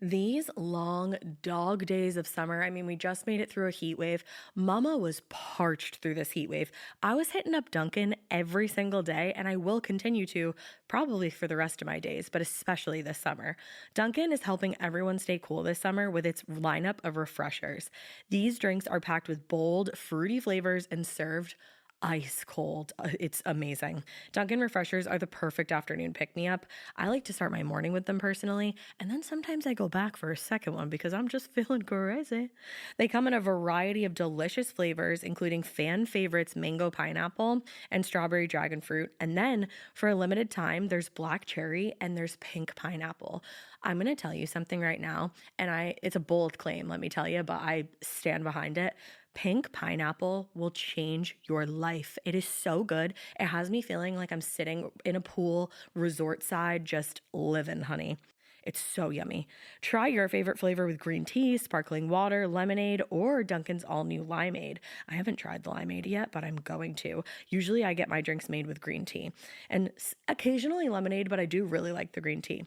These long dog days of summer, I mean, we just made it through a heat wave. Mama was parched through this heat wave. I was hitting up Dunkin' every single day, and I will continue to probably for the rest of my days, but especially this summer. Dunkin' is helping everyone stay cool this summer with its lineup of refreshers. These drinks are packed with bold, fruity flavors and served ice cold. It's amazing. Dunkin' refreshers are the perfect afternoon pick-me-up. I like to start my morning with them personally, and then sometimes I go back for a second one because I'm just feeling crazy. They come in a variety of delicious flavors, including fan favorites mango pineapple and strawberry dragon fruit. And then for a limited time, there's black cherry and there's pink pineapple. I'm going to tell you something right now, and it's a bold claim, let me tell you, but I stand behind it. Pink pineapple will change your life. It is so good. It has me feeling like I'm sitting in a pool, resort side, just living, honey. It's so yummy. Try your favorite flavor with green tea, sparkling water, lemonade, or Dunkin's all-new limeade. I haven't tried the limeade yet, but I'm going to. Usually I get my drinks made with green tea and occasionally lemonade, but I do really like the green tea.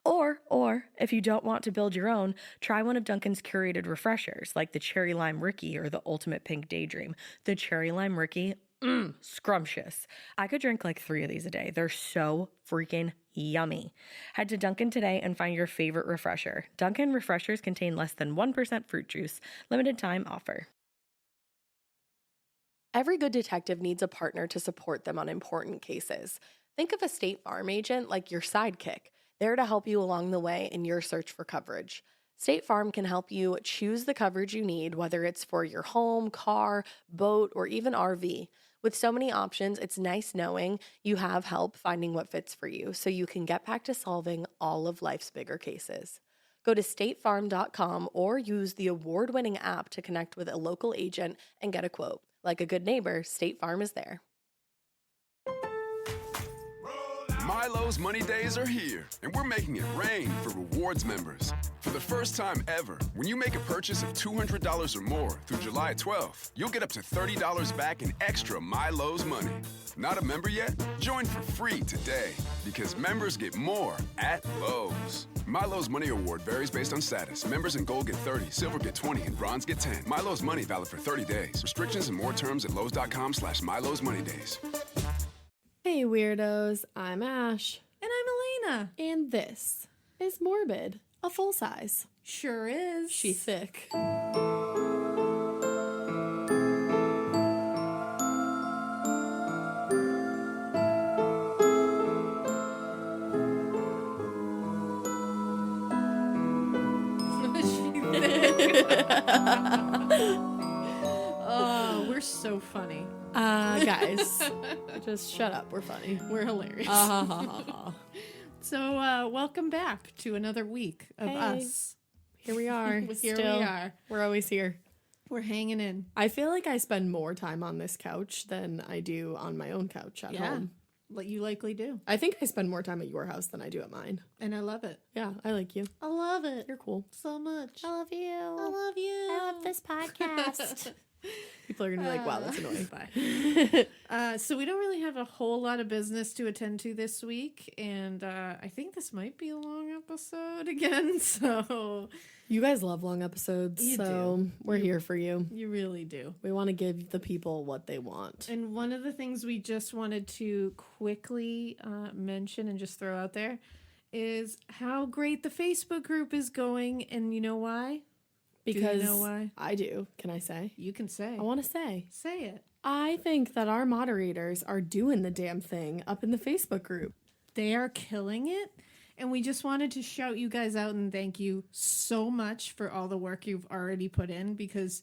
Or if you don't want to build your own, try one of Dunkin's curated refreshers like the Cherry Lime Ricky or the Ultimate Pink Daydream. The Cherry Lime Ricky, scrumptious. I could drink like 3 of these a day. They're so freaking yummy. Head to Dunkin' today and find your favorite refresher. Dunkin' refreshers contain less than 1% fruit juice. Limited time offer. Every good detective needs a partner to support them on important cases. Think of a State Farm agent like your sidekick, there to help you along the way in your search for coverage. State Farm can help you choose the coverage you need, whether it's for your home, car, boat, or even RV. With so many options, it's nice knowing you have help finding what fits for you so you can get back to solving all of life's bigger cases. Go to statefarm.com or use the award-winning app to connect with a local agent and get a quote. Like a good neighbor, State Farm is there. Milo's Money Days are here, and we're making it rain for rewards members. For the first time ever, when you make a purchase of $200 or more through July 12th, you'll get up to $30 back in extra Milo's money. Not a member yet? Join for free today, because members get more at Lowe's. Milo's Money Award varies based on status. Members in Gold get 30, Silver get 20, and Bronze get 10. Milo's Money valid for 30 days. Restrictions and more terms at Lowe's.com/Milo's Money Days. Hey weirdos, I'm Ash. And I'm Alaina. And this is Morbid, a full size. Sure is. She thick. Oh, we're so funny. Guys, just shut up. We're funny. We're hilarious. So, welcome back to another week of us. Here we are. Here we are. We're always here. We're hanging in. I feel like I spend more time on this couch than I do on my own couch at home. Like you likely do. I think I spend more time at your house than I do at mine. And I love it. Yeah, I like you. I love it. You're cool. So much. I love you. I love you. I love this podcast. People are going to be like, wow, that's annoying. Bye. So we don't really have a whole lot of business to attend to this week. And I think this might be a long episode again. So You guys love long episodes, we're here for you. You really do. We want to give the people what they want. And one of the things we just wanted to quickly mention and just throw out there is how great the Facebook group is going. And you know why? Because do you know why? I do. Can I say? You can say. I want to say. Say it. I think that our moderators are doing the damn thing up in the Facebook group. They are killing it. And we just wanted to shout you guys out and thank you so much for all the work you've already put in, because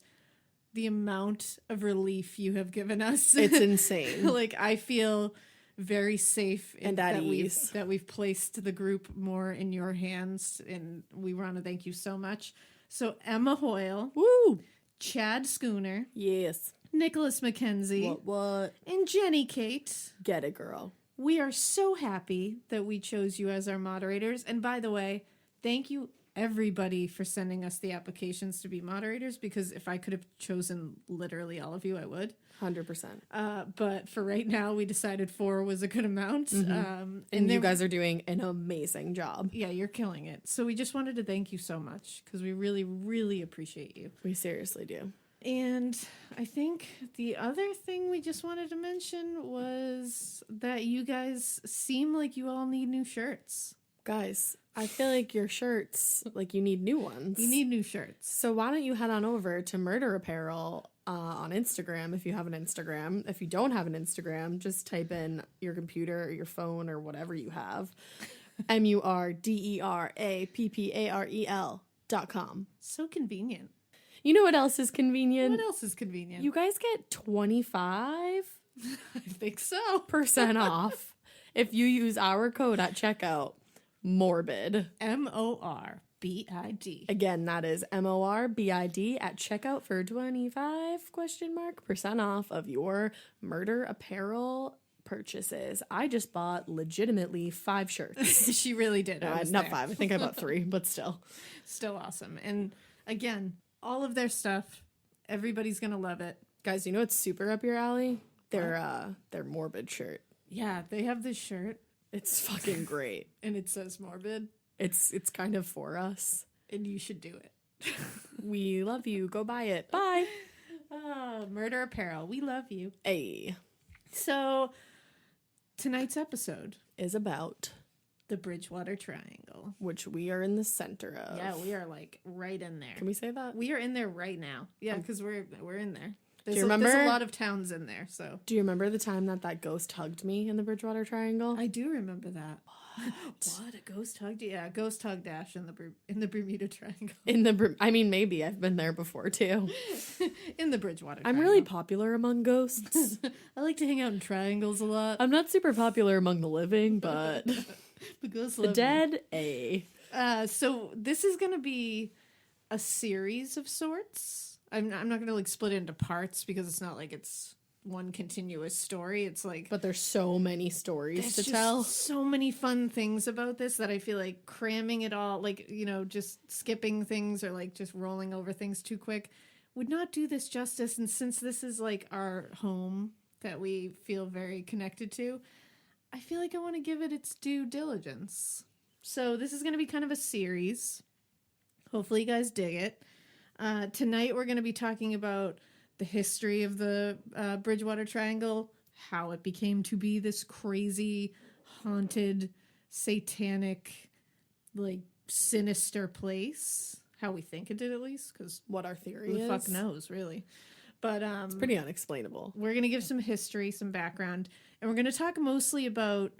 the amount of relief you have given us. It's insane. Like, I feel very safe and at ease that we've placed the group more in your hands. And we want to thank you so much. So Emma Hoyle, woo, Chad Schooner, yes, Nicholas McKenzie, what, and Jenny Kate. Get it, girl. We are so happy that we chose you as our moderators. And by the way, thank you everybody for sending us the applications to be moderators, because if I could have chosen literally all of you, I would. 100%. But for right now, we decided 4 was a good amount. And you guys are doing an amazing job. Yeah, you're killing it. So we just wanted to thank you so much because we really, really appreciate you. We seriously do. And I think the other thing we just wanted to mention was that you guys seem like you all need new shirts. Guys, I feel like your shirts, like you need new ones. You need new shirts. So why don't you head on over to Murder Apparel on Instagram if you have an Instagram. If you don't have an Instagram, just type in your computer or your phone or whatever you have. MURDERAPPAREL.com. So convenient. You know what else is convenient? What else is convenient? You guys get 25% I think so. off if you use our code at checkout, MORBID. MORBID. Again, that is MORBID at checkout for 25% off of your Murder Apparel purchases. I just bought legitimately 5 shirts. She really did. Not 5. I think I bought 3, but still. Still awesome. And again, all of their stuff, everybody's gonna love it. Guys, you know what's super up your alley? Their Morbid shirt. Yeah, they have this shirt It's fucking great. and it says morbid, It's kind of for us. and you should do it. We love you. Go buy it. Bye. Oh, Murder Apparel, we love you. A So tonight's episode, is about the Bridgewater Triangle. which we are in the center of. Yeah, we are like right in there. Can we say that? We are in there right now. Yeah, because we're in there. There's you there's remember- a lot of towns in there, so Do you remember the time that ghost hugged me in the Bridgewater Triangle? I do remember that. What a ghost hugged you? Yeah, ghost hug dash in the Bermuda Triangle. I mean, maybe I've been there before too. In the Bridgewater I'm Triangle. really popular among ghosts. I like to hang out in triangles a lot. I'm not super popular among the living, but The ghosts the love me. dead, A. So this is going to be a series of sorts. I'm not going to like split it into parts because it's not like it's one continuous story. It's like But there's so many stories there's to just tell. so many fun things about this that I feel like cramming it all, like, you know, just skipping things or like just rolling over things too quick would not do this justice. And since this is like our home that we feel very connected to, I feel like I want to give it its due diligence. So this is going to be kind of a series. Hopefully you guys dig it. Tonight we're going to be talking about the history of the Bridgewater Triangle, how it became to be this crazy, haunted, satanic, like sinister place. How we think it did, at least, because What our theory who is. the fuck knows, really. But It's pretty unexplainable. we're going to give some history, some background, and we're going to talk mostly about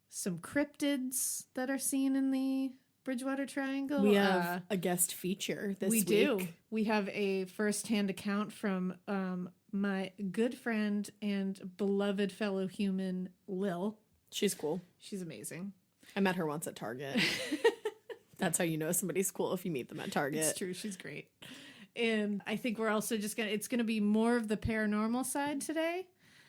some cryptids that are seen in the Bridgewater Triangle. We have a guest feature this we week. do. We have a first-hand account from my good friend and beloved fellow human, Lil. She's cool. She's amazing. I met her once at Target. That's how you know somebody's cool, if you meet them at Target. It's true. She's great. And I think we're also just it's going to be more of the paranormal side today.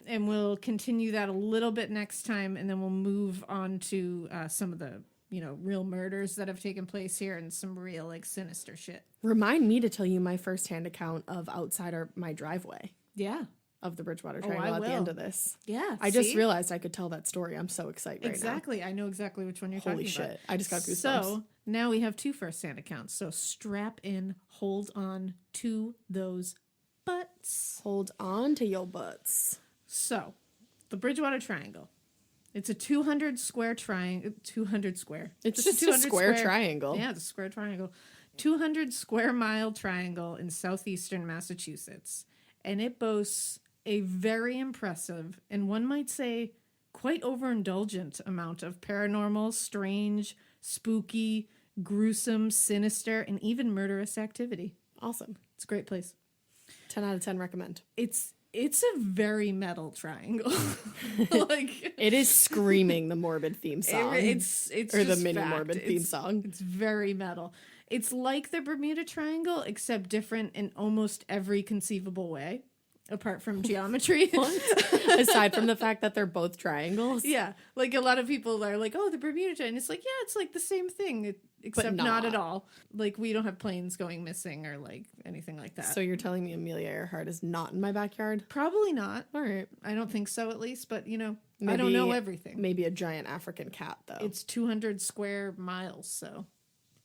And we'll continue that a little bit next time. And then we'll move on to some of the, you know, real murders that have taken place here and some real, like, sinister shit. Remind me to tell you my firsthand account of outside my driveway Yeah. of the Bridgewater I Triangle at the end will. of this. Yeah. I just see? realized I could tell that story. I'm so excited right now. Exactly. I know exactly which one you're Holy talking about. shit. I just got goosebumps. So now we have 2 first-hand accounts. So strap in, hold on to those butts. Hold on to your butts. So, the Bridgewater Triangle. It's a 200 square triangle. 200 square. It's just a square triangle. Yeah, it's a square triangle. 200 square mile triangle in southeastern Massachusetts. And it boasts a very impressive, and one might say quite overindulgent amount of paranormal, strange, spooky, gruesome, sinister, and even murderous activity. Awesome. It's a great place. 10 out of 10 recommend. It's a very metal triangle. Like It is screaming the Morbid theme song. it's or the just mini fact. Morbid theme It's- song. It's very metal. It's like the Bermuda Triangle, except different in almost every conceivable way, apart from geometry. Aside from the fact that they're both triangles. Yeah, like a lot of people are like, "Oh, the Bermuda Triangle." It's like, yeah, it's like the same thing. except not not at all. Like, we don't have planes going missing or like anything like that. So you're telling me Amelia Earhart is not in my backyard? Probably not. All right. I don't think so, at least. But, you know, I Maybe- don't know everything. Maybe a giant African cat, though. It's 200 square miles, so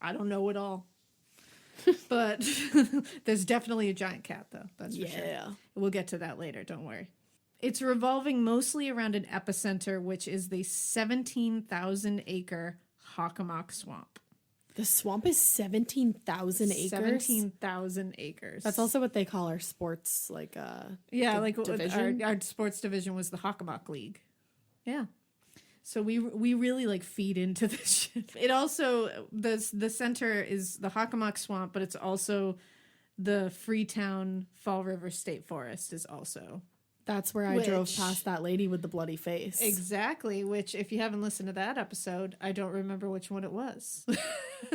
I don't know it all. But there's definitely a giant cat, though. That's for sure. Yeah. We'll get to that later. Don't worry. It's revolving mostly around an epicenter, which is the 17,000 acre Hockomock Swamp. The swamp is 17,000 acres? 17,000 acres. That's also what they call our sports, like, yeah, the like division? our sports division was the Hockomock League. Yeah. So we really like feed into this shit. It also, the center is the Hockomock Swamp, but it's also the Freetown Fall River State Forest is also. That's where I drove past that lady with the bloody face. Exactly, which if you haven't listened to that episode, I don't remember which one it was.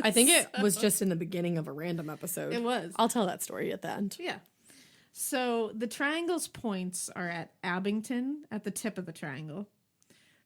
I think it was just in the beginning of a random episode. It was. I'll tell that story at the end. Yeah. So the triangle's points are at Abington at the tip of the triangle,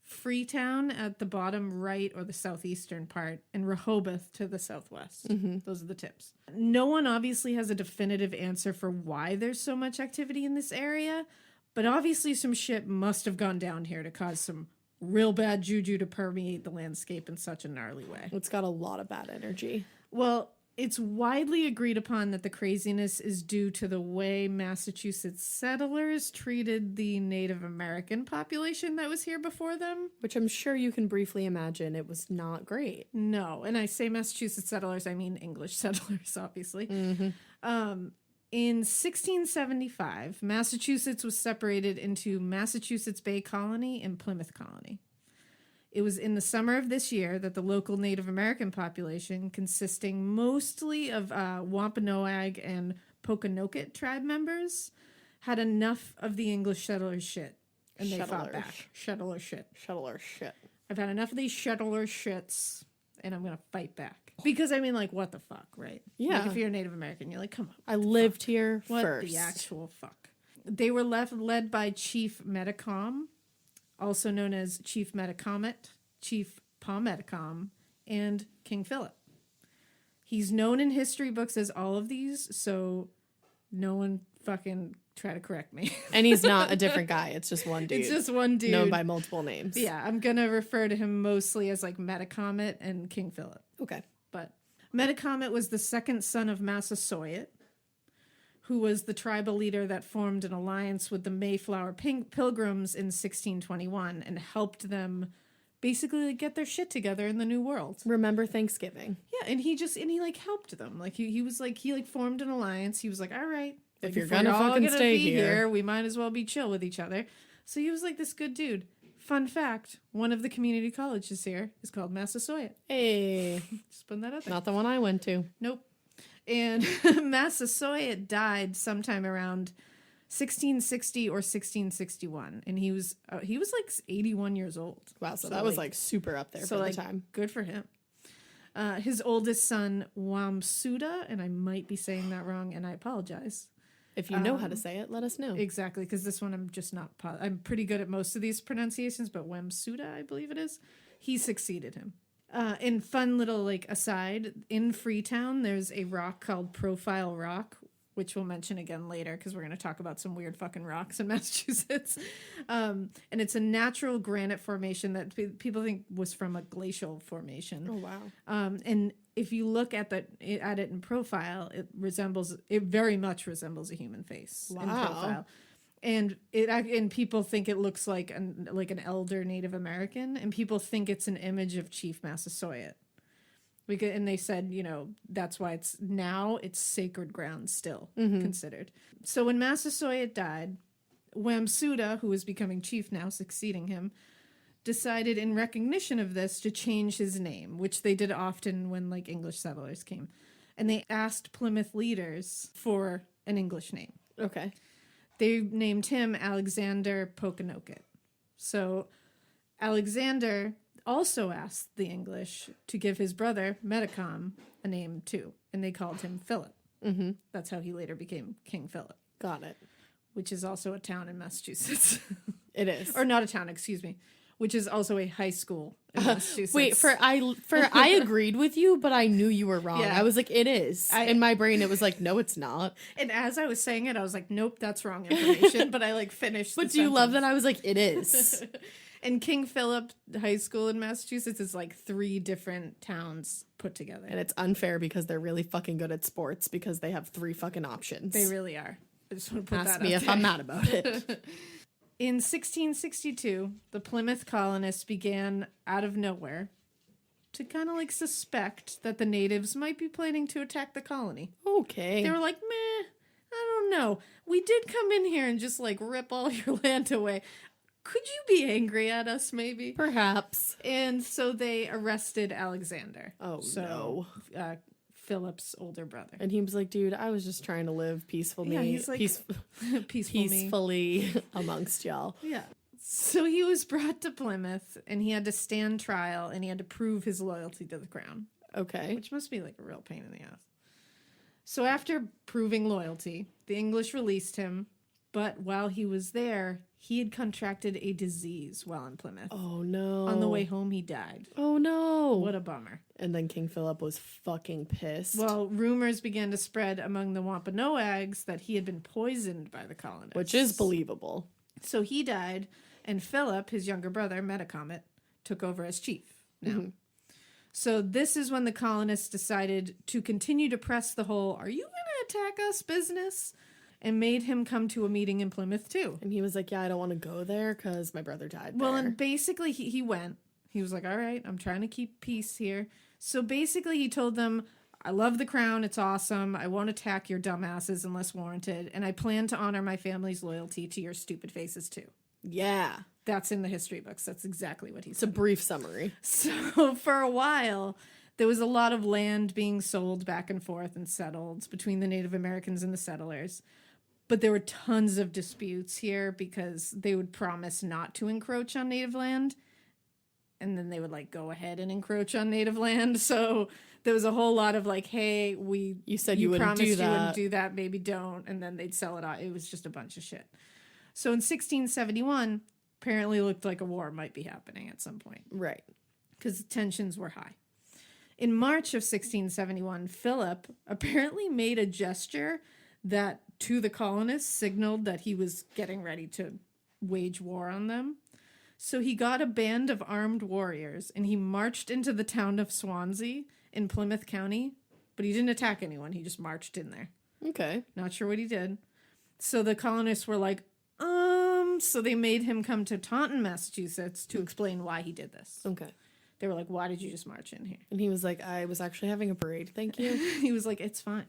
Freetown at the bottom right or the southeastern part, and Rehoboth to the southwest. Those are the tips. No one obviously has a definitive answer for why there's so much activity in this area, but obviously some shit must have gone down here to cause some real bad juju to permeate the landscape in such a gnarly way. It's got a lot of bad energy. Well, it's widely agreed upon that the craziness is due to the way Massachusetts settlers treated the Native American population that was here before them. Which I'm sure you can briefly imagine it was not great. No, and I say Massachusetts settlers, I mean English settlers, obviously. In 1675, Massachusetts was separated into Massachusetts Bay Colony and Plymouth Colony. It was in the summer of this year that the local Native American population, consisting mostly of Wampanoag and Pokanoket tribe members, had enough of the English settlers' shit. And they fought back. Settler shit. Settler shit. I've had enough of these settler shits, and I'm going to fight back. Because, I mean, like, what the fuck, right? Yeah. Like, if you're a Native American, you're like, come on. I lived here What first. the actual fuck? They were led by Chief Metacom, also known as Chief Metacomet, Chief Palmetacom, and King Philip. He's known in history books as all of these, so no one fucking try to correct me. And he's not a different guy. It's just one dude. It's just one dude. Known by multiple names. Yeah, I'm going to refer to him mostly as like Metacomet and King Philip. Okay. But Metacomet was the second son of Massasoit, who was the tribal leader that formed an alliance with the Mayflower Pilgrims in 1621 and helped them basically get their shit together in the New World. Remember Thanksgiving. Yeah, and he like helped them. Like he formed an alliance. He was like, all right, If like, you're gonna we're all fucking gonna stay be here, we might as well be chill with each other. So he was like this good dude. Fun fact, one of the community colleges here is called Massasoit. Hey, Just putting that out there. not the one I went to. Nope. And Massasoit died sometime around 1660 or 1661, and he was like 81 years old. Wow, so that was like super up there for the time. Good for him. His oldest son, Wamsuda, and I might be saying that wrong, and I apologize. If you know how to say it, let us know. Exactly, because this one I'm just not. I'm pretty good at most of these pronunciations, but Wamsuda, I believe it is. He succeeded him. And fun little like aside, in Freetown, there's a rock called Profile Rock, which we'll mention again later because we're going to talk about some weird fucking rocks in Massachusetts. And it's a natural granite formation that people think was from a glacial formation. Oh wow! And if you look at it in profile, it very much resembles a human face in profile. And people think it looks like an elder Native American, and people think it's an image of Chief Massasoit. And they said, that's why it's sacred ground still considered. So when Massasoit died, Wamsuda, who was becoming chief now, succeeding him, decided in recognition of this to change his name, which they did often when like English settlers came. And they asked Plymouth leaders for an English name. Okay. They named him Alexander Pokanoket. So Alexander also asked the English to give his brother, Metacom, a name too. And they called him Philip. Mm-hmm. That's how he later became King Philip. Got it. Which is also a town in Massachusetts. It is. Or not a town, excuse me. which is also a high school in Massachusetts. Wait, I agreed with you, but I knew you were wrong. Yeah. I was like, it is. In my brain, it was like, no, it's not. And as I was saying it, I was like, nope, that's wrong information. But I like finished. But do you love that I was like, it is? And King Philip High School in Massachusetts is like 3 different towns put together. And it's unfair because they're really fucking good at sports because they have 3 fucking options. They really are. I just want to put Ask that me out if there. I'm mad about it. In 1662, the Plymouth colonists began out of nowhere to kind of like suspect that the natives might be planning to attack the colony. Okay. They were like, meh, I don't know. We did come in here and just like rip all your land away. Could you be angry at us, maybe? Perhaps. And so they arrested Alexander. Oh, no. Philip's older brother. And he was like, dude, I was just trying to live peacefully, Yeah, he's like, peacefully amongst y'all. Yeah. So he was brought to Plymouth and he had to stand trial and he had to prove his loyalty to the crown. Okay. Which must be like a real pain in the ass. So after proving loyalty, the English released him, but while he was there, he had contracted a disease while in Plymouth. Oh, no. On the way home, he died. Oh, no. What a bummer. And then King Philip was fucking pissed. Well, rumors began to spread among the Wampanoags that he had been poisoned by the colonists. Which is believable. So he died, and Philip, his younger brother, Metacomet, took over as chief. Now, So this is when the colonists decided to continue to press the whole, are you going to attack us business? And made him come to a meeting in Plymouth, too. And he was like, yeah, I don't want to go there because my brother died Well, there. and basically he went. He was like, all right, I'm trying to keep peace here. So basically he told them, I love the crown. It's awesome. I won't attack your dumbasses unless warranted. And I plan to honor my family's loyalty to your stupid faces, too. Yeah. That's in the history books. That's exactly what he It's a said. brief summary. So for a while, there was a lot of land being sold back and forth and settled between the Native Americans and the settlers. But there were tons of disputes here because they would promise not to encroach on native land. And then they would like go ahead and encroach on native land. So there was a whole lot of like, hey, You said you wouldn't promised do that. you wouldn't do that, maybe don't. And then they'd sell it out. It was just a bunch of shit. So in 1671, apparently looked like a war might be happening at some point. Right. Because tensions were high. In March of 1671, Philip apparently made a gesture that to the colonists signaled that he was getting ready to wage war on them. So he got a band of armed warriors and he marched into the town of Swansea in Plymouth County, but he didn't attack anyone. He just marched in there. Okay. Not sure what he did. So the colonists were like, so they made him come to Taunton, Massachusetts to explain why he did this. Okay. They were like, why did you just march in here? And he was like, I was actually having a parade. Thank you. He was like, it's fine.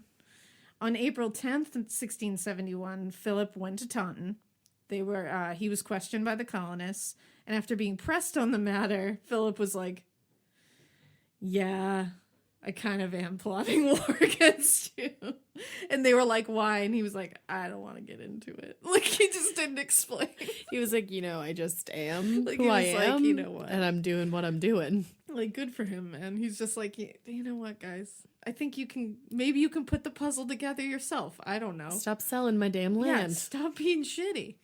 On April 10th, 1671, Philip went to Taunton. He was questioned by the colonists. And after being pressed on the matter, Philip was like, yeah, I kind of am plotting war against you. And they were like, why? And he was like, I don't want to get into it. Like, he just didn't explain. He was like, I just am Like, who he I was like, am. you know what? And I'm doing what I'm doing. Like, good for him, man. He's just like, you know what, guys? I think maybe you can put the puzzle together yourself. I don't know. Stop selling my damn Yeah, land. stop being shitty.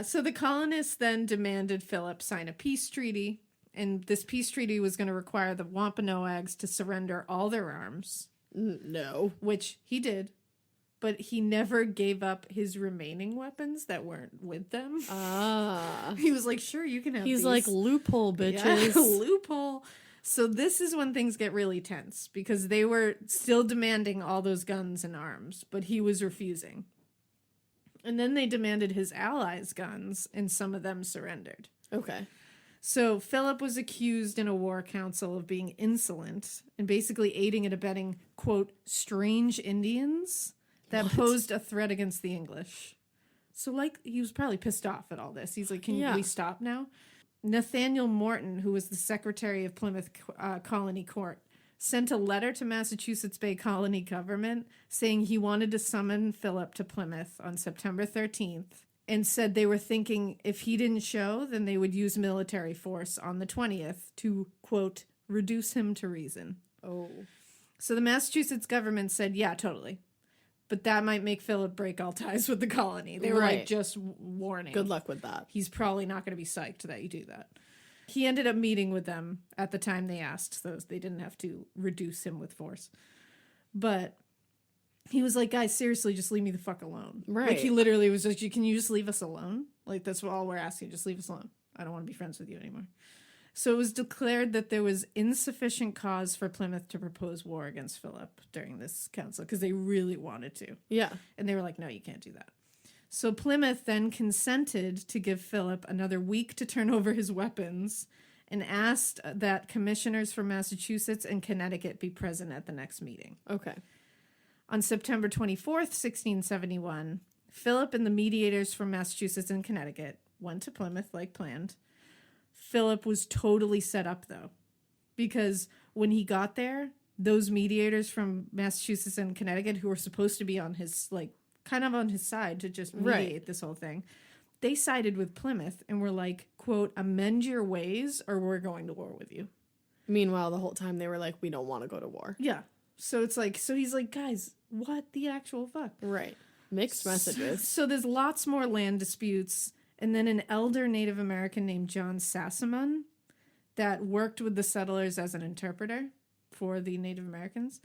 So the colonists then demanded Philip sign a peace treaty, and this peace treaty was going to require the Wampanoags to surrender all their arms, No. which he did, but he never gave up his remaining weapons that weren't with them. Ah. He was like, sure, you can have He's these. like, loophole, Yeah, bitches. loophole. So this is when things get really tense because they were still demanding all those guns and arms, but he was refusing. And then they demanded his allies' guns, and some of them surrendered. Okay. So Philip was accused in a war council of being insolent and basically aiding and abetting, quote, strange Indians that posed a threat against the English. So, like, he was probably pissed off at all this. He's like, can we stop now? Nathaniel Morton, who was the secretary of Plymouth Colony Court, sent a letter to Massachusetts Bay Colony government saying he wanted to summon Philip to Plymouth on September 13th and said they were thinking if he didn't show, then they would use military force on the 20th to, quote, reduce him to reason. Oh. So the Massachusetts government said, yeah, totally. But that might make Philip break all ties with the colony. They were like, Right. just warning. Good luck with that. He's probably not going to be psyched that you do that. He ended up meeting with them at the time they asked, so they didn't have to reduce him with force. But he was like, guys, seriously, just leave me the fuck alone. Right. Like, he literally was like, can you just leave us alone? Like, that's all we're asking. Just leave us alone. I don't want to be friends with you anymore. So it was declared that there was insufficient cause for Plymouth to propose war against Philip during this council because they really wanted to. Yeah. And they were like, no, you can't do that. So Plymouth then consented to give Philip another week to turn over his weapons and asked that commissioners from Massachusetts and Connecticut be present at the next meeting. Okay. On September 24th, 1671, Philip and the mediators from Massachusetts and Connecticut went to Plymouth like planned. Philip was totally set up, though, because when he got there, those mediators from Massachusetts and Connecticut who were supposed to be on his, like, kind of on his side to just mediate this whole thing, they sided with Plymouth and were like, quote, amend your ways or we're going to war with you. Meanwhile, the whole time they were like, we don't want to go to war. Yeah. So it's like, so he's like, guys, what the actual fuck? Right. Mixed messages. So there's lots more land disputes. And then an elder Native American named John Sassamon that worked with the settlers as an interpreter for the Native Americans,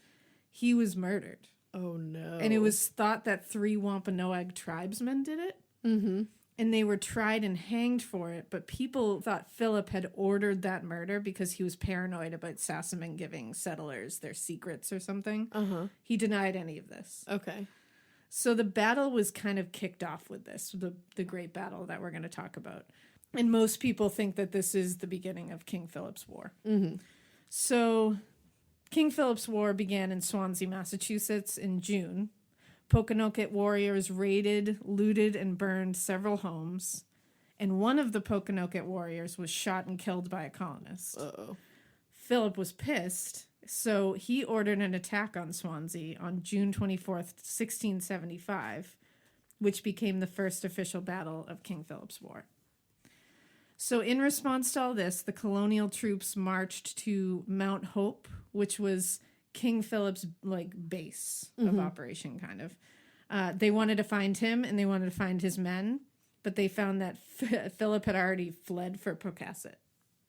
he was murdered. Oh, no. And it was thought that 3 Wampanoag tribesmen did it. Mm-hmm. And they were tried and hanged for it. But people thought Philip had ordered that murder because he was paranoid about Sassamon giving settlers their secrets or something. Uh-huh. He denied any of this. Okay. So the battle was kind of kicked off with this, the great battle that we're going to talk about. And most people think that this is the beginning of King Philip's War. Mm-hmm. So King Philip's War began in Swansea, Massachusetts in June. Pokanoket warriors raided, looted, and burned several homes. And one of the Pokanoket warriors was shot and killed by a colonist. Uh-oh. Philip was pissed. So he ordered an attack on Swansea on June 24th, 1675, which became the first official battle of King Philip's War. So in response to all this, the colonial troops marched to Mount Hope, which was King Philip's like base of operation, kind of. They wanted to find him and they wanted to find his men, but they found that Philip had already fled for Pocasset.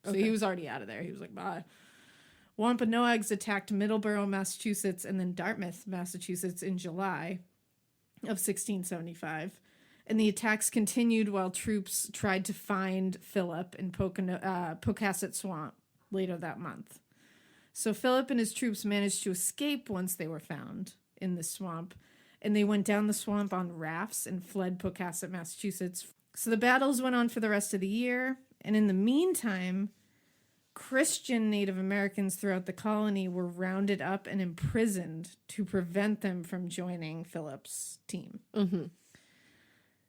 So he was already out of there. He was like, bye. Wampanoags attacked Middleborough, Massachusetts, and then Dartmouth, Massachusetts in July of 1675. And the attacks continued while troops tried to find Philip in Pocasset Swamp later that month. So Philip and his troops managed to escape once they were found in the swamp, and they went down the swamp on rafts and fled Pocasset, Massachusetts. So the battles went on for the rest of the year, and in the meantime, Christian Native Americans throughout the colony were rounded up and imprisoned to prevent them from joining Philip's team. Mm-hmm.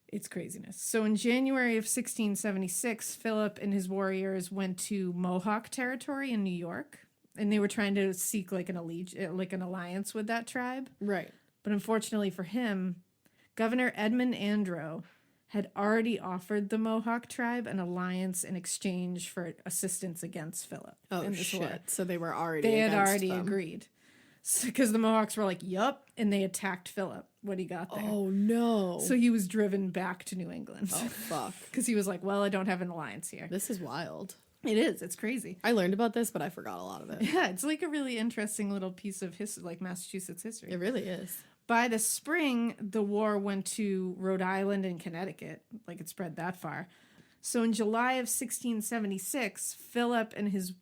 It's craziness. So in January of 1676, Philip and his warriors went to Mohawk territory in New York, and they were trying to seek like an alliance with that tribe. Right. But unfortunately for him, Governor Edmund Andro had already offered the Mohawk tribe an alliance in exchange for assistance against Philip. Oh, shit. War. So they were already They had against already them. agreed. Because the Mohawks were like, yup, and they attacked Philip when he got there. Oh, no. So he was driven back to New England. Oh, fuck. Because he was like, well, I don't have an alliance here. This is wild. It is. It's crazy. I learned about this, but I forgot a lot of it. Yeah, it's like a really interesting little piece of history, like Massachusetts history. It really is. By the spring, the war went to Rhode Island and Connecticut, like it spread that far. So in July of 1676, Philip and his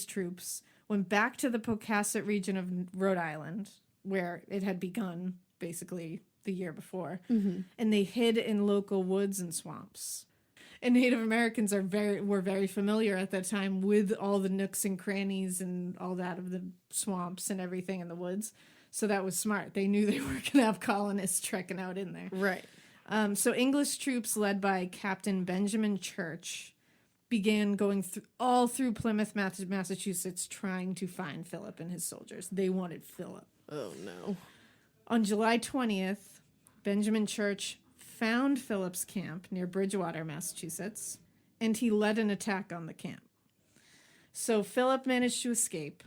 troops went back to the Pocasset region of Rhode Island, where it had begun basically the year before, and they hid in local woods and swamps. And Native Americans were very familiar at that time with all the nooks and crannies and all that of the swamps and everything in the woods. So that was smart. They knew they were going to have colonists trekking out in there. Right. So English troops led by Captain Benjamin Church began going all through Plymouth, Massachusetts, trying to find Philip and his soldiers. They wanted Philip. Oh, no. On July 20th, Benjamin Church found Philip's camp near Bridgewater, Massachusetts, and he led an attack on the camp. So Philip managed to escape,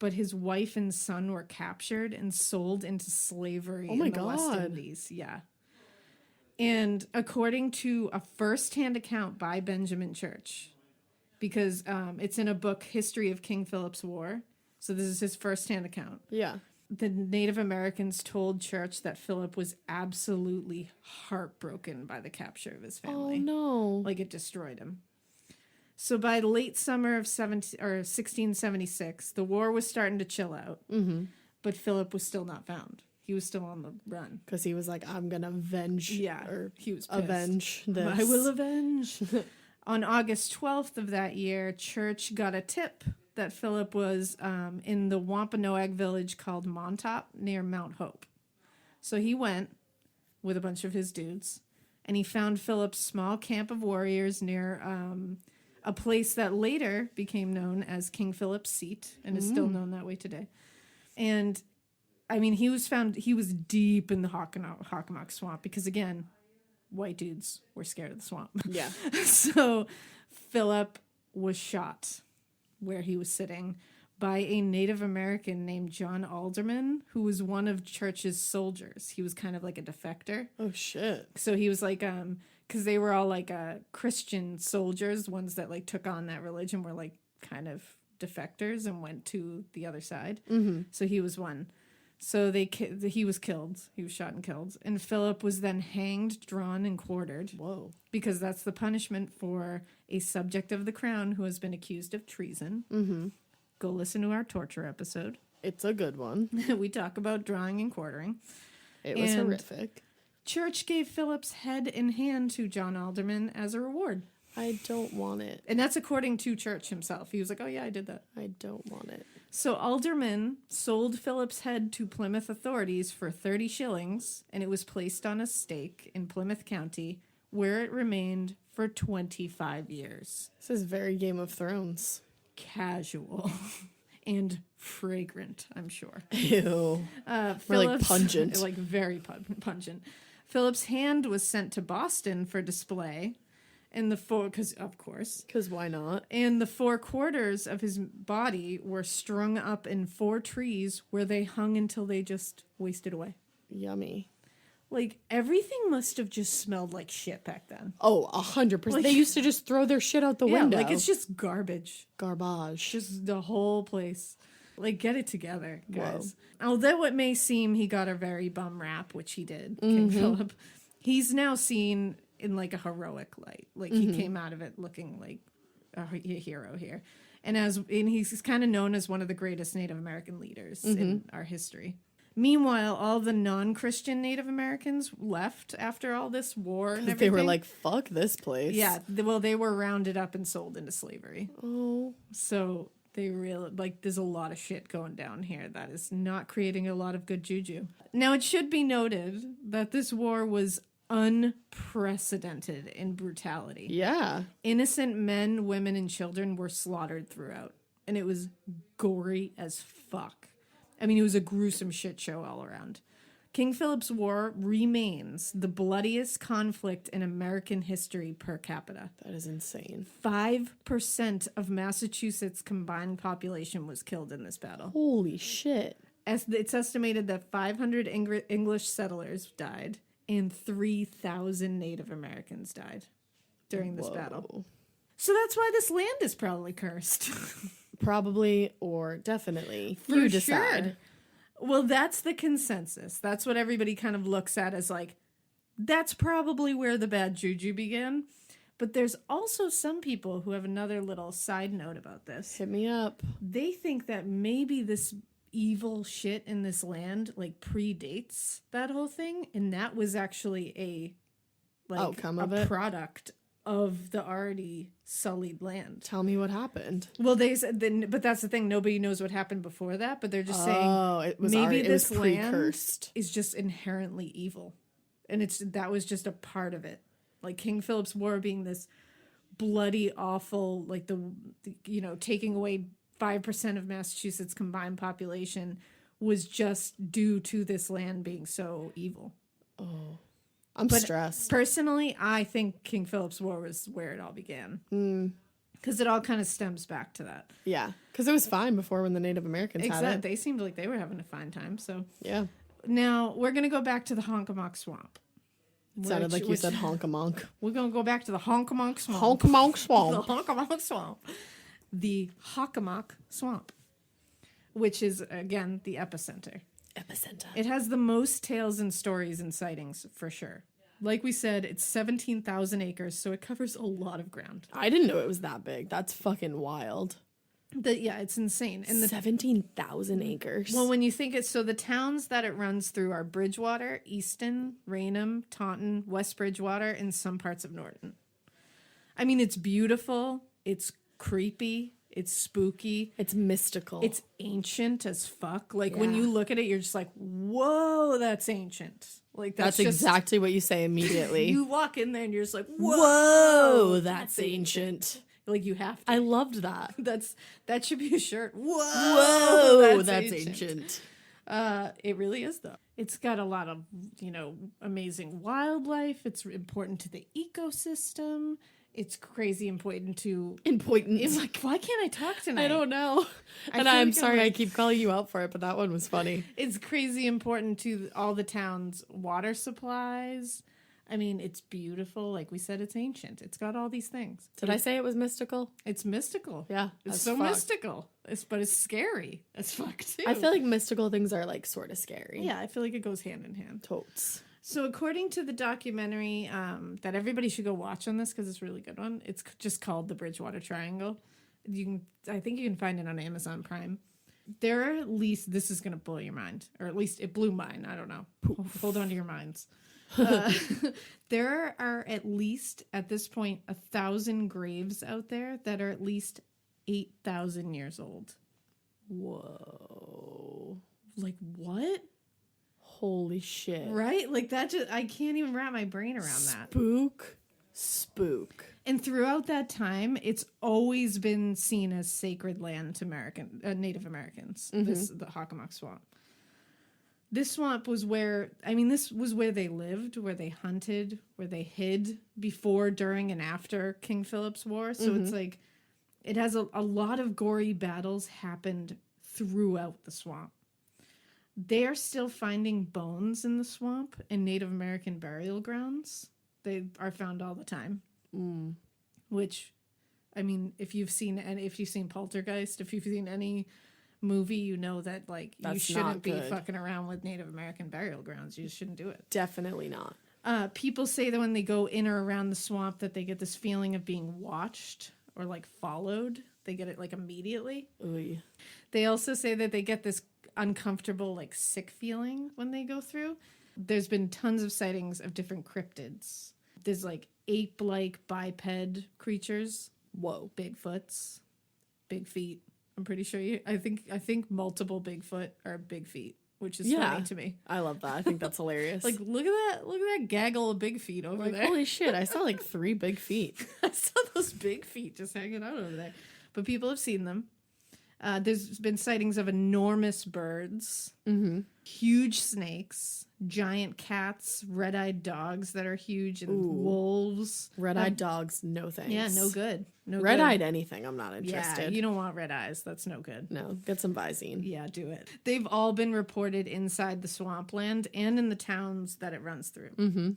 but his wife and son were captured and sold into slavery in the West Indies. Yeah. And according to a first-hand account by Benjamin Church, because it's in a book, History of King Philip's War. So this is his firsthand account. Yeah. The Native Americans told Church that Philip was absolutely heartbroken by the capture of his family. Oh, no. Like, it destroyed him. So by the late summer of 1676, the war was starting to chill out. Mm-hmm. But Philip was still not found. He was still on the run. Because he was like, I'm going to avenge. Yeah, Or he was pissed. avenge this. I will avenge. On August 12th of that year, Church got a tip that Philip was in the Wampanoag village called Montop near Mount Hope. So he went with a bunch of his dudes, and he found Philip's small camp of warriors near a place that later became known as King Philip's Seat and is still known that way today. And I mean, he was deep in the Hockomock Swamp because, again, white dudes were scared of the swamp. Yeah. So Philip was shot where he was sitting by a Native American named John Alderman, who was one of Church's soldiers. He was kind of like a defector. Oh, shit. So he was like, because they were all like Christian soldiers, ones that like took on that religion were like kind of defectors and went to the other side. Mm-hmm. So he was one. So he was killed. He was shot and killed. And Philip was then hanged, drawn, and quartered. Whoa. Because that's the punishment for a subject of the crown who has been accused of treason. Mm-hmm. Go listen to our torture episode. It's a good one. We talk about drawing and quartering. It was And horrific. Church gave Philip's head and hand to John Alderman as a reward. I don't want it. And that's according to Church himself. He was like, oh yeah, I did that. I don't want it. So Alderman sold Philip's head to Plymouth authorities for 30 shillings, and it was placed on a stake in Plymouth County, where it remained for 25 years. This is very Game of Thrones. Casual and fragrant, I'm sure. Ew. Or like pungent. Like very pungent. Philip's hand was sent to Boston for display. And because why not? And the 4 quarters of his body were strung up in 4 trees where they hung until they just wasted away. Yummy. Like, everything must have just smelled like shit back then. Oh, 100%. Like, they used to just throw their shit out the window. Like, it's just garbage. Garbage. Just the whole place. Like, get it together, guys. Whoa. Although it may seem he got a very bum rap, which he did, King Philip, he's now seen in like a heroic light. Like he came out of it looking like a hero here. And he's kind of known as one of the greatest Native American leaders in our history. Meanwhile, all the non-Christian Native Americans left after all this war and everything. They were like, fuck this place. Yeah, they were rounded up and sold into slavery. Oh. So they really, like, there's a lot of shit going down here that is not creating a lot of good juju. Now, it should be noted that this war was unprecedented in brutality. Yeah. Innocent men, women, and children were slaughtered throughout. And it was gory as fuck. I mean, it was a gruesome shit show all around. King Philip's War remains the bloodiest conflict in American history per capita. That is insane. 5% of Massachusetts' combined population was killed in this battle. Holy shit. It's estimated that 500 English settlers died and 3,000 Native Americans died during this battle. So that's why this land is probably cursed. Probably or definitely. For You decide. Sure. Well, that's the consensus. That's what everybody kind of looks at as like, that's probably where the bad juju began. But there's also some people who have another little side note about this. Hit me up. They think that maybe this evil shit in this land like predates that whole thing, and that was actually a outcome of it, product of the already sullied land. Tell me what happened. Well, they said, but that's the thing. Nobody knows what happened before that. But they're just saying, it was maybe this land pre-cursed is just inherently evil, and that was just a part of it. Like King Philip's War being this bloody, awful, like the taking away 5% of Massachusetts' combined population was just due to this land being so evil. Oh, I'm stressed. Personally, I think King Philip's War was where it all began. Because it all kind of stems back to that. Yeah, because it was fine before when the Native Americans had it. They seemed like they were having a fine time. So yeah. Now, we're going to go back to the Hockomock Swamp. Sounded like you said honk-a-monk. We're going to go back to the Honkamonk Swamp. Honk-a-monk The swamp. Honkamonk Swamp. The Hockomock Swamp, which is, again, the epicenter. It has the most tales and stories and sightings, for sure. Like we said, it's 17,000 acres, so it covers a lot of ground. I didn't know it was that big. That's fucking wild. Yeah, it's insane. And 17,000 acres. well, when you think it, so the towns that it runs through are Bridgewater, Easton, Raynham, Taunton, West Bridgewater, and some parts of Norton. I mean, it's beautiful. It's creepy. It's spooky. It's mystical. It's ancient as fuck. Like, Yeah. when you look at it, you're just like, whoa, that's ancient. Like, That's just, exactly what you say immediately. You walk in there and you're just like, Whoa, that's ancient. Like, you have to. I loved that. That should be a shirt. Whoa, that's ancient. It really is, though. It's got a lot of, amazing wildlife. It's important to the ecosystem. It's crazy important to... Important. Like, why can't I talk tonight? I don't know. And feel I'm like sorry I keep calling you out for it, but that one was funny. It's crazy important to all the town's water supplies. I mean, it's beautiful. Like we said, it's ancient. It's got all these things. Did I say it was mystical? It's mystical. Yeah. It's as so fuck. mystical. But it's scary as fuck, too. I feel like mystical things are like sort of scary. Yeah, I feel like it goes hand in hand. Totes. So according to the documentary that everybody should go watch on this because it's a really good one, it's just called The Bridgewater Triangle. I think you can find it on Amazon Prime. There are at least, this is going to blow your mind, or at least it blew mine. I don't know. Hold on to your minds. There are at least, at this point, 1,000 graves out there that are at least 8,000 years old. Whoa. Like, what? Holy shit. Right? Like, that just, I can't even wrap my brain around that. Spook. And throughout that time, it's always been seen as sacred land to Native Americans, the Hockomock Swamp. This swamp was this was where they lived, where they hunted, where they hid before, during, and after King Philip's War. So it's like, it has a lot of gory battles happened throughout the swamp. They are still finding bones in the swamp and Native American burial grounds. They are found all the time. Which, I mean, if you've seen Poltergeist, if you've seen any movie, you know that, like, That's you shouldn't be good. fucking around with Native American burial grounds. You just shouldn't do it. Definitely not. People say that when they go in or around the swamp that they get this feeling of being watched or, like, followed. They get it, like, immediately. Oy. They also say that they get this uncomfortable, like, sick feeling when they go through. There's been tons of sightings of different cryptids. There's, like, ape-like biped creatures. Whoa. Bigfoots. Big feet. I'm pretty sure I think multiple Bigfoot are big feet, which is funny to me. I love that. I think that's hilarious. Like, look at that gaggle of big feet over there. Holy shit, I saw like 3 big feet. I saw those big feet just hanging out over there. But people have seen them. There's been sightings of enormous birds, huge snakes, giant cats, red-eyed dogs that are huge, and wolves. Red-eyed dogs, no thanks. Yeah, no good. No Red-eyed anything, I'm not interested. Yeah, you don't want red eyes. That's no good. No, get some Visine. Yeah, do it. They've all been reported inside the swampland and in the towns that it runs through.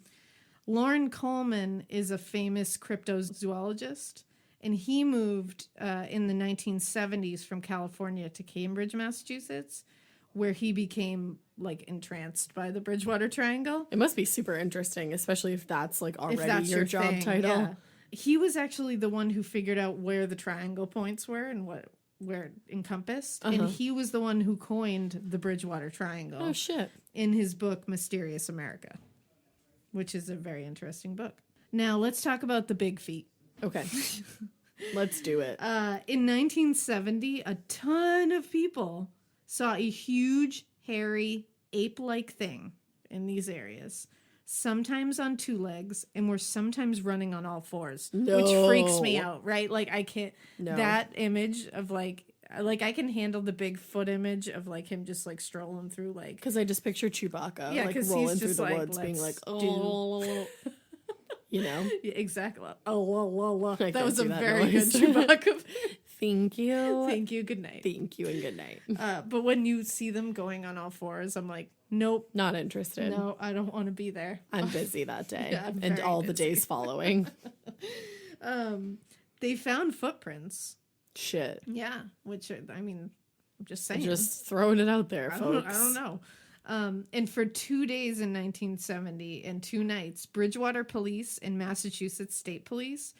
Lauren Coleman is a famous cryptozoologist. And he moved in the 1970s from California to Cambridge, Massachusetts, where he became, like, entranced by the Bridgewater Triangle. It must be super interesting, especially if that's like already If that's your job thing, title. yeah. He was actually the one who figured out where the triangle points were and where it encompassed. And he was the one who coined the Bridgewater Triangle. Oh, shit. In his book, Mysterious America, which is a very interesting book. Now, let's talk about the big feet. Okay. Let's do it. In 1970, a ton of people saw a huge, hairy, ape-like thing in these areas, sometimes on 2 legs, and were sometimes running on all 4s, which freaks me out, right? Like, I can't... No. That image of, like, I can handle the Bigfoot image of, like, him just, like, strolling through, like... Because I just picture Chewbacca, Yeah, like, 'cause rolling he's through just the like, woods, being like, "Let's oh... You know? Yeah, exactly. Oh, la, la, la. I That was a can't do that very noise. good Chewbacca. Thank you. Thank you. Good night. Thank you and good night. But when you see them going on all fours, I'm like, nope. Not interested. No, I don't want to be there. I'm busy that day Yeah, I'm and very all the busy. days following. They found footprints. Shit. Yeah, which, I mean, I'm just saying. Just throwing it out there, I folks. don't know. And for 2 days in 1970 and 2 nights, Bridgewater Police and Massachusetts State Police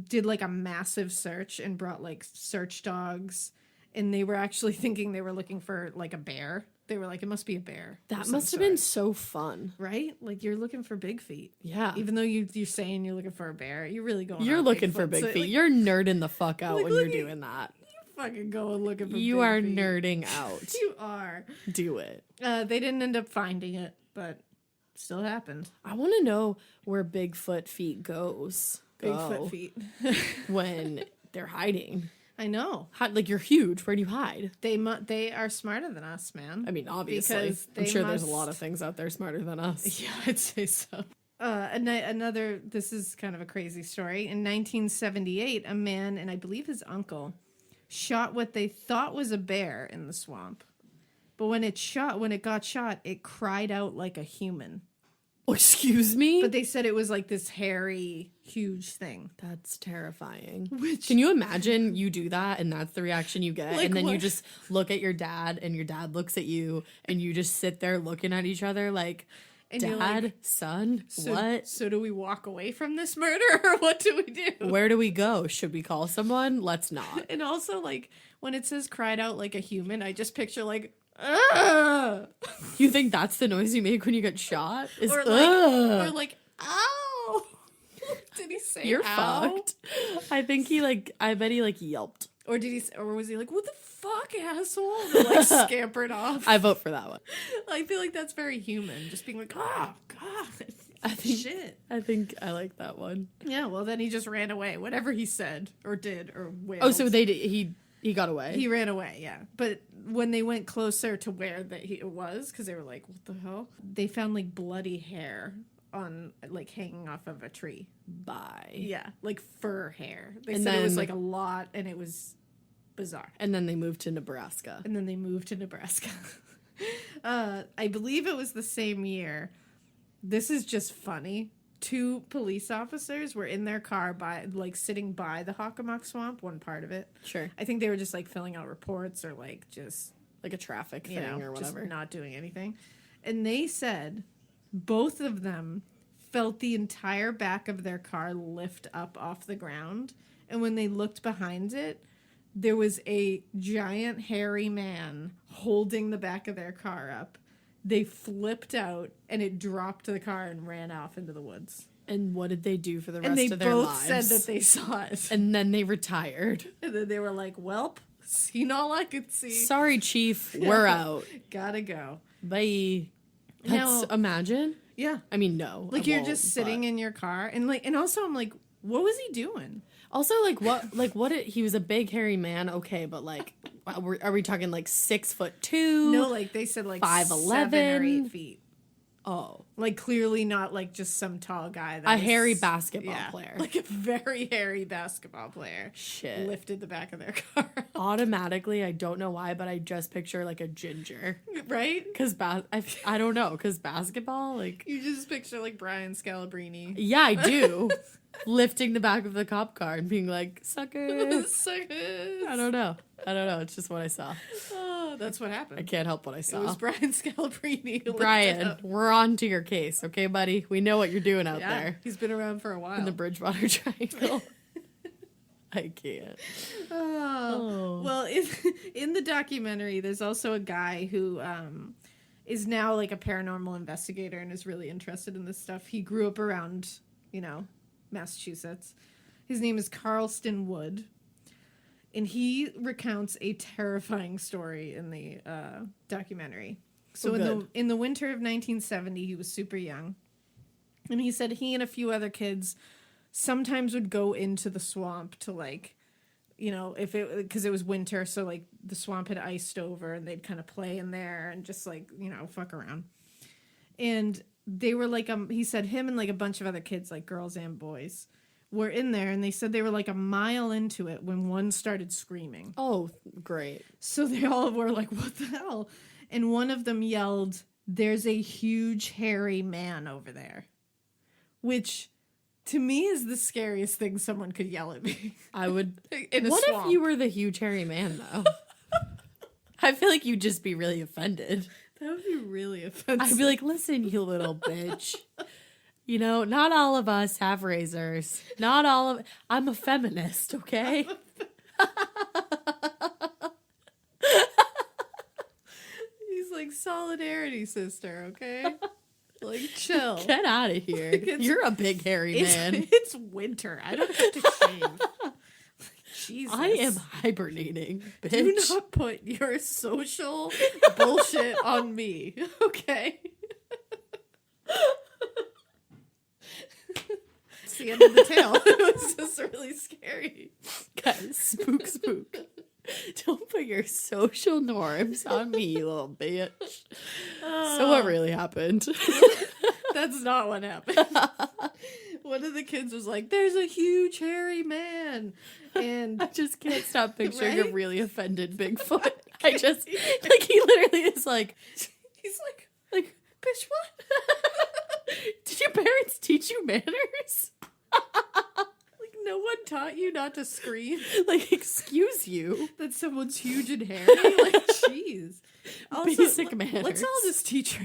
did like a massive search and brought like search dogs. And they were actually thinking they were looking for like a bear. They were like, it must be a bear. That must have been so fun. Right? Like you're looking for big feet. Yeah. Even though you're saying you're looking for a bear, you're really going. You're on looking for Bigfoot. big So, feet. like, You're nerding the fuck out like, when you're look at- doing that. fucking going looking for. You big are feet. nerding out. You are. Do it. They didn't end up finding it, but still happened. I want to know where Bigfoot feet goes. Bigfoot feet. When they're hiding. I know. Like, you're huge. Where do you hide? They are smarter than us, man. I mean, obviously. Because I'm they sure there's a must- lot of things out there smarter than us. Yeah, I'd say so. Another, this is kind of a crazy story. In 1978, a man, and I believe his uncle, shot what they thought was a bear in the swamp. But when it got shot, it cried out like a human. Oh, excuse me? But they said it was like this hairy, huge thing. That's terrifying. Which- Can you imagine you do that and that's the reaction you get? Like and then you what? just look at your dad and your dad looks at you and you just sit there looking at each other like, And you're Dad, like, son, So, what? So do we walk away from this murder or what do we do? Where do we go? Should we call someone? Let's not. And also, like, when it says cried out like a human, I just picture, like, ugh! You think that's the noise you make when you get shot? Is Or ugh. like, ow! Did he say You're ow? fucked. I bet he like yelped. Or or was he like, what the fuck, asshole? And like scampered off. I vote for that one. I feel like that's very human. Just being like, oh, God. I think Shit. I think I like that one. Yeah, well, then he just ran away. Whatever he said or did or wailed. Oh, so he got away. He ran away, yeah. But when they went closer to where it was, because they were like, what the hell? They found, like, bloody hair on, like, hanging off of a tree. Bye. Yeah, like fur hair. They And said it was, then- like, a lot, and it was bizarre. And then they moved to Nebraska. And then they moved to Nebraska. I believe it was the same year. This is just funny. 2 police officers were in their car sitting by the Hockomock Swamp, one part of it. Sure. I think they were just like filling out reports or like just, Like a traffic you thing know, or just whatever. not doing anything. And they said both of them felt the entire back of their car lift up off the ground. And when they looked behind it, there was a giant hairy man holding the back of their car up. They flipped out and it dropped the car and ran off into the woods. And what did they do for the rest And they of their both lives? said that they saw it. And then they retired. And then they were like, welp, seen all I could see. Sorry, Chief. We're out. Gotta go. Bye. Now- Imagine. Yeah. I mean, no. Like I you're won't, just sitting but- in your car and also I'm like, what was he doing? Also, he was a big hairy man, okay, but like, are we talking like 6'2"? No, like they said like 5'11". 7 or 8 feet. Oh. Like clearly not like just some tall guy. A hairy basketball yeah, player. Like a very hairy basketball player. Shit. Lifted the back of their car. Automatically, I don't know why, but I just picture like a ginger. Right? Because I don't know, because basketball, like, You just picture like Brian Scalabrine. yeah, I do. Lifting the back of the cop car and being like, suckers. Suckers. I don't know. It's just what I saw. Oh, that's what happened. I can't help what I It saw. was Brian Scalabrine. who lifted Brian, up. we're on to your case, okay, buddy? We know what you're doing out Yeah, there he's been around for a while. in the Bridgewater Triangle. I can't. Oh. Well, in the documentary, there's also a guy who is now like a paranormal investigator and is really interested in this stuff. He grew up around, Massachusetts. His name is Carlston Wood. And he recounts a terrifying story in the documentary. So in the winter of 1970, he was super young. And he said he and a few other kids sometimes would go into the swamp to because it was winter, so like the swamp had iced over and they'd kind of play in there and just like, fuck around. And they were like, he said him and like a bunch of other kids, like girls and boys, were in there, and they said they were like a mile into it when one started screaming. Oh, great. So they all were like, what the hell? And one of them yelled, "There's a huge hairy man over there." Which, to me, is the scariest thing someone could yell at me. I would. In a What swamp. if you were the huge hairy man, though? I feel like you'd just be really offended. That would be really offensive. I'd be like, listen, you little bitch. You know, not all of us have razors. Not all of... I'm a feminist, okay? He's like, solidarity, sister, okay? Like, chill. Get out of here. You're a big hairy man. It's winter. I don't have to shave. Jesus. I am hibernating, bitch. Do not put your social bullshit on me, okay? It's the end of the tale. It was just really scary. Guys, spook. Don't put your social norms on me, you little bitch. So what really happened? That's not what happened. One of the kids was like, "There's a huge hairy man." And I just can't stop picturing a Right? really offended Bigfoot. I just, like, he literally is like, he's like, "Bitch, what?" did your parents teach you manners? Like, no one taught you not to scream Like, excuse you. that someone's huge and hairy? Like, jeez. Basic manners. Let's all just teach,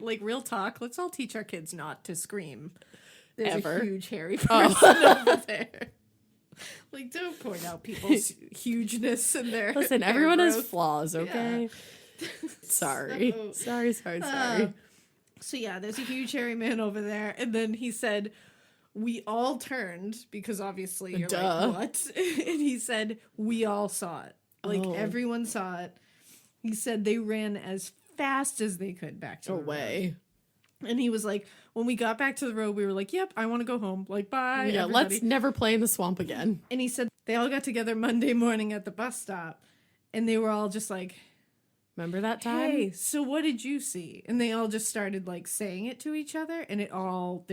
like, real talk. Let's all teach our kids not to scream. There's Ever. a huge hairy person over there. Like, don't point out people's hugeness in their Listen, hair everyone has growth. flaws, okay? Sorry. Sorry. So yeah, there's a huge hairy man over there, and then he said, "We all turned," because obviously you're Duh. like, "What?" And he said, "We all saw it. Like, Oh. everyone saw it." He said they ran as fast as they could back to the road. Away. And he was like, when we got back to the road, we were like, "Yep, I want to go home. Like, bye, Yeah, everybody." let's never play in the swamp again. And he said they all got together Monday morning at the bus stop, and they were all just like, Remember that time? "Hey, so what did you see?" And they all just started like saying it to each other, and they all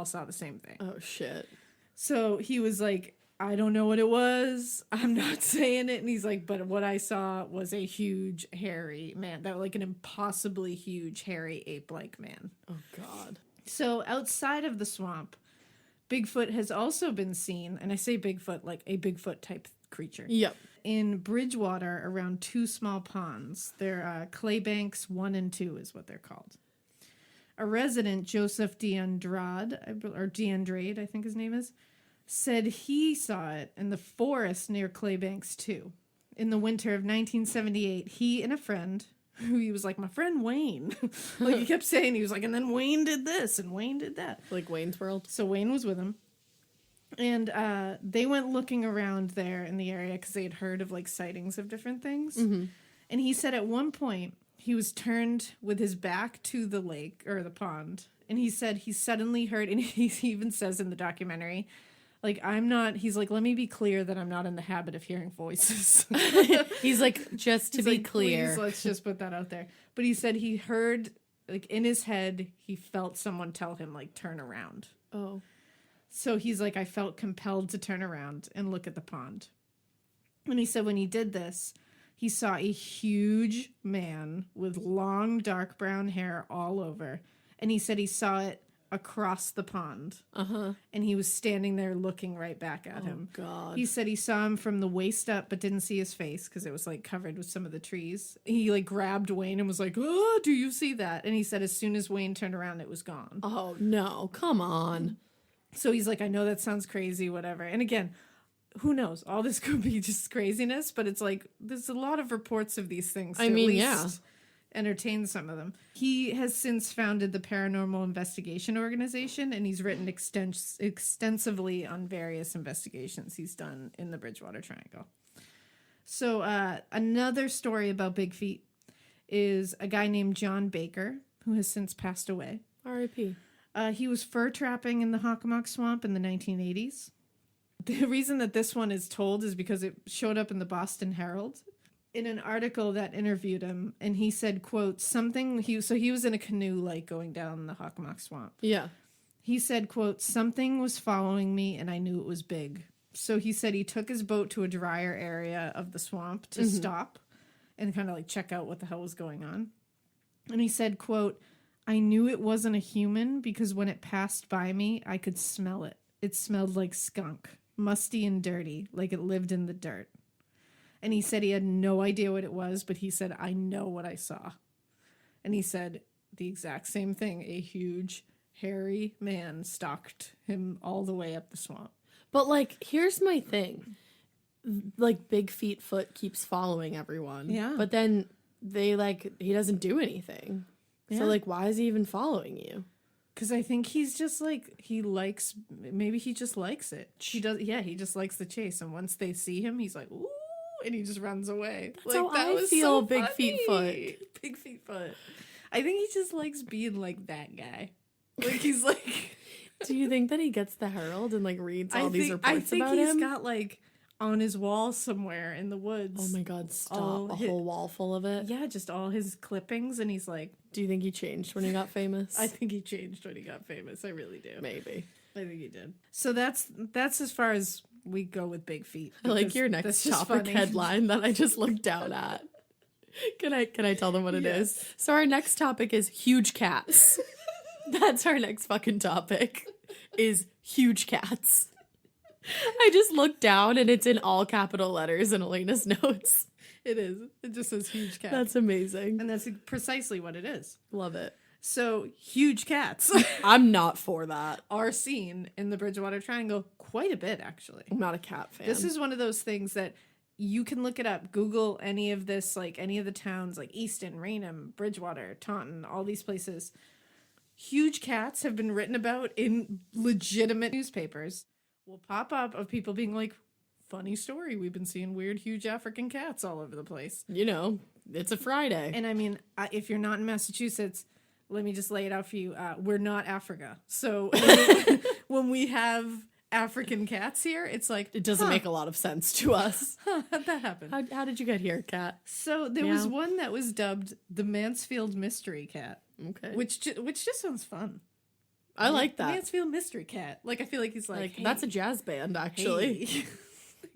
saw the same thing. Oh, shit. So he was like, "I don't know what it was. I'm not saying it." And he's like, "But what I saw was a huge hairy man, that like an impossibly huge hairy ape-like man." Oh, God. So outside of the swamp, Bigfoot has also been seen, and I say Bigfoot like a Bigfoot type creature. Yep. In Bridgewater, around two small ponds. They're clay banks 1 and 2 is what they're called. A resident, Joseph DeAndrade, I think his name is, said he saw it in the forest near Clay Banks 2. In the winter of 1978, he and a friend, who he was like, "My friend Wayne." Like, he kept saying, he was like, "And then Wayne did this, and Wayne did that." Like Wayne's World. So Wayne was with him. And they went looking around there in the area because they had heard of like sightings of different things. Mm-hmm. And he said at one point he was turned with his back to the lake or the pond. And he said he suddenly heard, and he even says in the documentary, like, he's like, "Let me be clear that I'm not in the habit of hearing voices." He's like, just to He's be like, clear. "Please, let's just put that out there." But he said he heard, like, in his head, he felt someone tell him, like, "Turn around." Oh. So he's like, "I felt compelled to turn around and look at the pond." And he said when he did this, he saw a huge man with long, dark brown hair all over. And he said he saw it across the pond. Uh-huh. And he was standing there looking right back at him. God. He said he saw him from the waist up, but didn't see his face because it was like covered with some of the trees. He like grabbed Wayne and was like, "Oh, do you see that?" And he said as soon as Wayne turned around, it was gone. Oh, no. Come on. So he's like, "I know that sounds crazy, whatever." And again, who knows? All this could be just craziness, but it's like there's a lot of reports of these things. To I mean, at least yeah. entertain some of them. He has since founded the Paranormal Investigation Organization, and he's written extensively on various investigations he's done in the Bridgewater Triangle. So another story about Big Feet is a guy named John Baker, who has since passed away. R.I.P. He was fur trapping in the Hockomock Swamp in the 1980s. The reason that this one is told is because it showed up in the Boston Herald in an article that interviewed him, and he said, quote, he was in a canoe, like, going down the Hockomock Swamp. Yeah. He said, quote, something was following me and I knew it was big. So he said he took his boat to a drier area of the swamp to stop and kind of like check out what the hell was going on. And he said, quote, I knew it wasn't a human because when it passed by me, I could smell it. It smelled like skunk, musty and dirty, like it lived in the dirt. And he said he had no idea what it was, but he said, I know what I saw. And he said the exact same thing. A huge, hairy man stalked him all the way up the swamp. But, like, here's my thing. Like, Big Feet Foot keeps following everyone. Yeah. But then he doesn't do anything. Yeah. So, like, why is he even following you? Because I think he's just like, maybe he just likes it. He just likes the chase. And once they see him, he's like, ooh, and he just runs away. That's how I feel, Big Feet Foot. Big Feet Foot. I think he just likes being like that guy. Like, he's like... Do you think that he gets the Herald and, like, reads all these reports about him? I think he's got, like, on his wall somewhere in the woods. Oh, my God, stop. A whole wall full of it? Yeah, just all his clippings, and he's like... Do you think he changed when he got famous? I think he changed when he got famous. I really do. Maybe. I think he did. So that's as far as we go with Big Feet. I like your next topic headline that I just looked down at. Can I tell them what it is? So our next topic is huge cats. That's our next fucking topic, is huge cats. I just looked down and it's in all capital letters in Alaina's notes. It is. It just says huge cats. That's amazing. And that's precisely what it is. Love it. So huge cats I'm not for that. are seen in the Bridgewater Triangle quite a bit, actually. I'm not a cat fan. This is one of those things that you can look it up. Google any of this, like any of the towns like Easton, Raynham, Bridgewater, Taunton, all these places. Huge cats have been written about in legitimate newspapers. Will pop up of people being like, funny story, we've been seeing weird, huge African cats all over the place. You know, it's a Friday. And I mean, if you're not in Massachusetts, let me just lay it out for you. We're not Africa. So when we have African cats here, it's like... It doesn't make a lot of sense to us. How'd that happen? How did you get here, cat? So there was one that was dubbed the Mansfield Mystery Cat. Okay. Which just sounds fun. I like that. Mansfield Mystery Cat. Like, I feel like he's like hey, that's a jazz band, actually. Hey.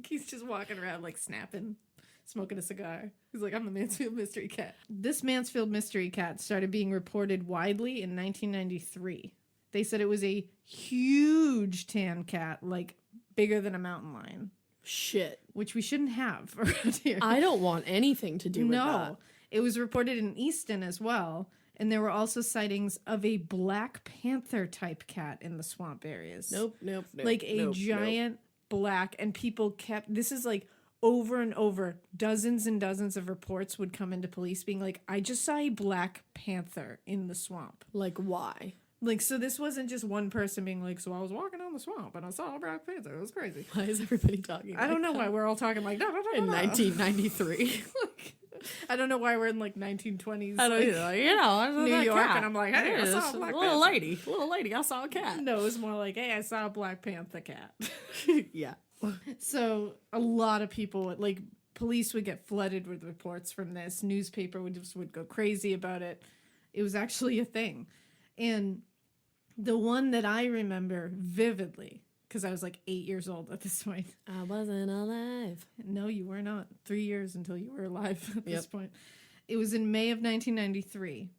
He's just walking around, like, snapping, smoking a cigar. He's like, I'm the Mansfield Mystery Cat. This Mansfield Mystery Cat started being reported widely in 1993. They said it was a huge tan cat, like, bigger than a mountain lion. Shit. Which we shouldn't have around here. I don't want anything to do with that. No. It was reported in Easton as well. And there were also sightings of a Black Panther type cat in the swamp areas. Nope. Like a giant black, and people kept, this is like over and over, dozens and dozens of reports would come into police being like, I just saw a Black Panther in the swamp. Like, why? Like, so this wasn't just one person being like, so I was walking down the swamp and I saw a Black Panther. It was crazy. Why is everybody talking I don't know why we're all talking like, no. In 1993. I don't know why we're in like 1920s. I don't either. You know, New York, cat. and I'm like, hey, I saw a Black little Panther. Little lady, I saw a cat. No, it was more like, hey, I saw a Black Panther cat. Yeah. So a lot of people, like, police would get flooded with reports from this. Newspaper would go crazy about it. It was actually a thing. And the one that I remember vividly, because I was like 8 years old at this point. I wasn't alive. No, you were not. 3 years until you were alive at this point. It was in May of 1993.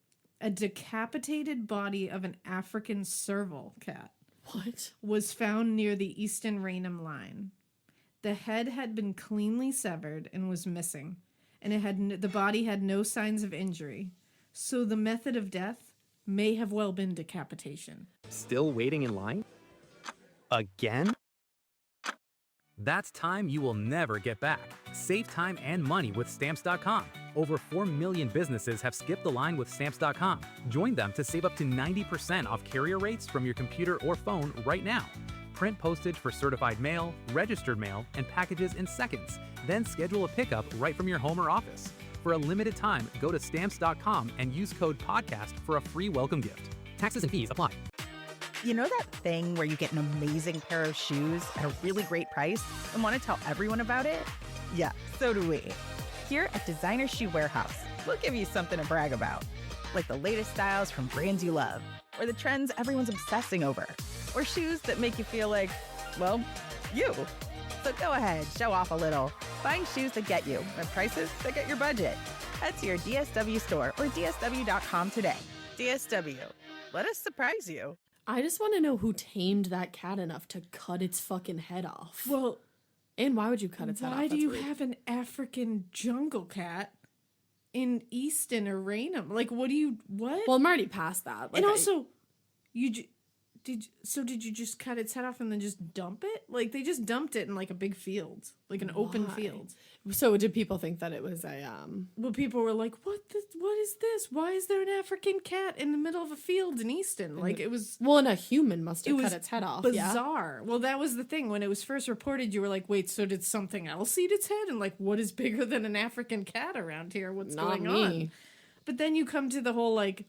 A decapitated body of an African serval cat was found near the Easton Raynham line. The head had been cleanly severed and was missing, and the body had no signs of injury. So the method of death may have well been decapitation. Still waiting in line? Again? That's time you will never get back. Save time and money with Stamps.com. Over 4 million businesses have skipped the line with Stamps.com. Join them to save up to 90% off carrier rates from your computer or phone right now. Print postage for certified mail, registered mail, and packages in seconds. Then schedule a pickup right from your home or office. For a limited time, go to Stamps.com and use code PODCAST for a free welcome gift. Taxes and fees apply. You know that thing where you get an amazing pair of shoes at a really great price and want to tell everyone about it? Yeah, so do we. Here at Designer Shoe Warehouse, we'll give you something to brag about, like the latest styles from brands you love. or the trends everyone's obsessing over, or shoes that make you feel like, well, you. So go ahead, show off a little. Find shoes that get you at prices that get your budget. Head to your DSW store or DSW.com today. DSW, let us surprise you. I just want to know who tamed that cat enough to cut its fucking head off. Well, and why would you cut its head off? why do That's you rude. have an African jungle cat in Easton or Raynham? Like, what? Well, I'm already past that. Like, And also, did you just cut its head off and then just dump it? Like, they just dumped it in like a big field, like an open Why? field. So did people think that it was a Well, people were like, what is this? Why is there an African cat in the middle of a field in Easton? Like, it was well, and a human must have was cut its head off. bizarre. Well, that was the thing. When it was first reported, you were like, wait, so did something else eat its head? And like, what is bigger than an African cat around here? What's Not going me. on? But then you come to the whole like,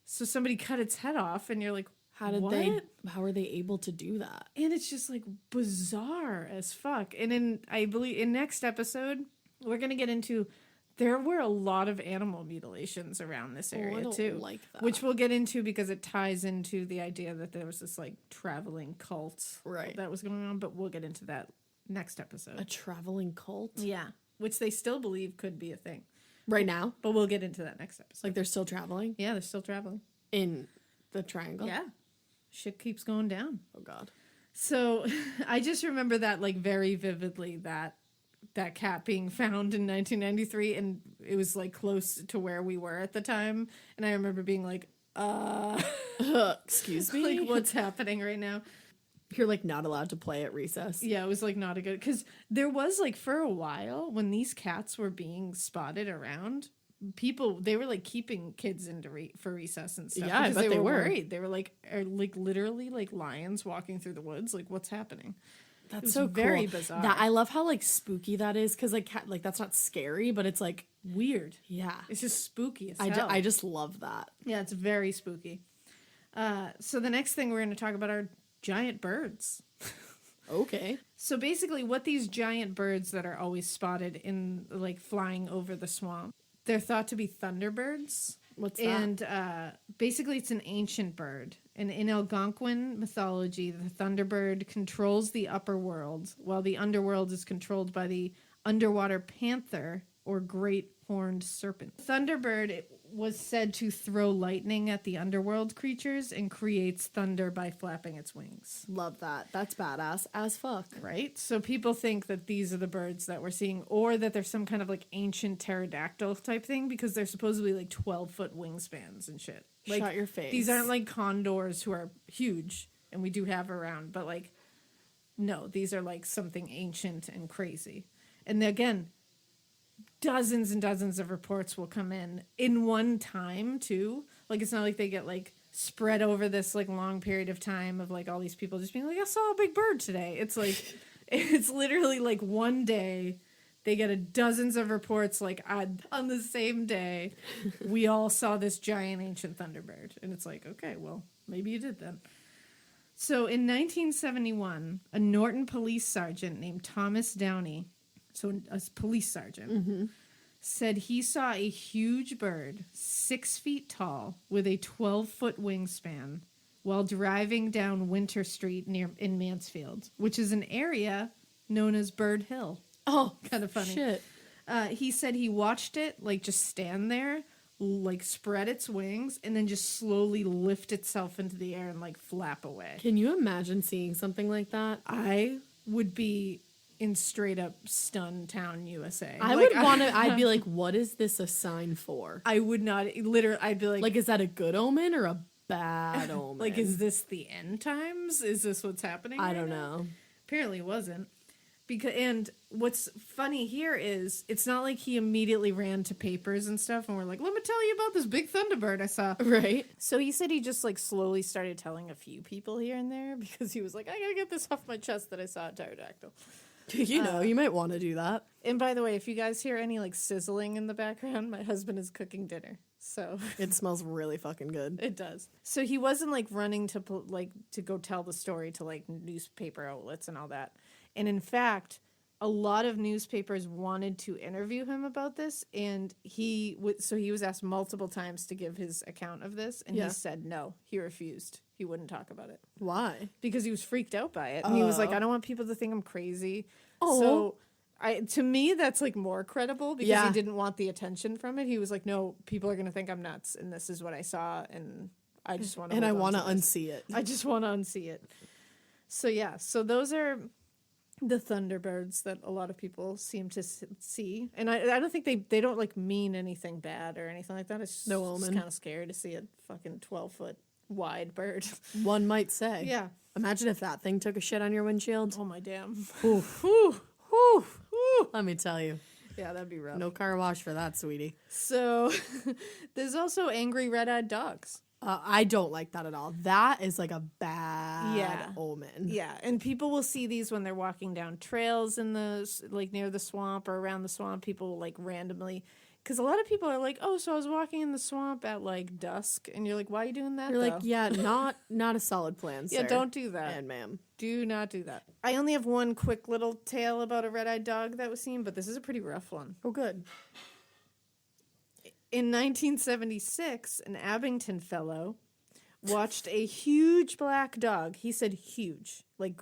so somebody cut its head off and you're like, How did what? how were they able to do that? And it's just like bizarre as fuck. And I believe in next episode, we're going to get into, there were a lot of animal mutilations around this area I don't too. like that. Which we'll get into because it ties into the idea that there was this like traveling cult Right. that was going on. But we'll get into that next episode. A traveling cult? Yeah. Which they still believe could be a thing. Right now? But we'll get into that next episode. Like they're still traveling yeah, they're still traveling. in the triangle? Yeah. Shit keeps going down. Oh god. So I just remember that like very vividly, that cat being found in 1993, and it was like close to where we were at the time. And I remember being like, Excuse me? like what's happening right now? You're like not allowed to play at recess. Yeah, it was like not a good, because there was like for a while when these cats were being spotted around, people, they were like keeping kids into for recess and stuff. Yeah, I because bet they were were. worried. They were like, are like literally like lions walking through the woods. Like, what's happening? That's was so very cool. bizarre. That I love how like spooky that is, because like like that's not scary, but it's like Weird. yeah. It's just spooky as hell. I just love that. Yeah, it's very spooky. So the next thing we're going to talk about are giant birds. Okay. So basically what these giant birds that are always spotted in like flying over the swamp, they're thought to be thunderbirds. What's that? And basically it's an ancient bird. And in Algonquin mythology, the thunderbird controls the upper world, while the underworld is controlled by the underwater panther or great horned serpent. Thunderbird was said to throw lightning at the underworld creatures and creates thunder by flapping its wings. Love that. That's badass as fuck. Right? So people think that these are the birds that we're seeing, or that there's some kind of like ancient pterodactyl type thing, because they're supposedly like 12-foot wingspans and shit. Like, Shut your face. These aren't like condors who are huge, and we do have around, but like, no, these are like something ancient and crazy. And again, dozens and dozens of reports will come in one time too. Like, it's not like they get like spread over this like long period of time of like all these people just being like, I saw a big bird today. It's like, it's literally like one day they get dozens of reports like on the same day. We all saw this giant ancient thunderbird. And it's like, okay, well, maybe you did then. So in 1971, a Norton police sergeant named Thomas Downey, so a police sergeant, said he saw a huge bird, 6 feet tall, with a 12-foot wingspan, while driving down Winter Street in Mansfield, which is an area known as Bird Hill. Oh, Kind of funny. shit. He said he watched it, like, just stand there, like, spread its wings, and then just slowly lift itself into the air and, like, flap away. Can you imagine seeing something like that? I would be in straight up stun town USA. I Like, would want to. I'd be like, what is this a sign for? I would not literally. I'd be like, Like, is that a good omen or a bad omen? like, is this the end times? Is this what's happening? I right don't now? know. Apparently, it wasn't. And what's funny here is it's not like he immediately ran to papers and stuff and we're like, let me tell you about this big thunderbird I saw. Right? So he said he just like slowly started telling a few people here and there because he was like, I gotta get this off my chest that I saw a pterodactyl. You know, you might want to do that. And by the way, if you guys hear any like sizzling in the background, my husband is cooking dinner. So It smells really fucking good. it does. So he wasn't like running to to go tell the story to like newspaper outlets and all that. And in fact, a lot of newspapers wanted to interview him about this, and he was asked multiple times to give his account of this, and he said no. He refused. He wouldn't talk about it. Why? Because he was freaked out by it. And he was like, I don't want people to think I'm crazy. Oh. So to me, that's like more credible because he didn't want the attention from it. He was like, no, people are going to think I'm nuts. And this is what I saw. And I just want to. And I want to unsee it. I just want to unsee it. So yeah. So those are the Thunderbirds that a lot of people seem to see. And I don't think they don't like mean anything bad or anything like that. It's no omen. It's kind of scary to see a fucking 12-foot wide bird. One might say. Yeah. Imagine if that thing took a shit on your windshield. Oh my damn. Whew. Whew. Whew. Whew. Let me tell you. Yeah, that'd be rough. No car wash for that, sweetie. So there's also angry red-eyed dogs. I don't like that at all. That is like a bad omen. Yeah, and people will see these when they're walking down trails in the like near the swamp or around the swamp. People will like randomly, because a lot of people are like, oh, so I was walking in the swamp at like dusk, and you're like, why are you doing that? You're though? like, yeah, not a solid plan, sir. Yeah, don't do that. And ma'am. Do not do that. I only have one quick little tale about a red-eyed dog that was seen, but this is a pretty rough one. Oh, good. In 1976, an Abington fellow watched a huge black dog. He said huge, like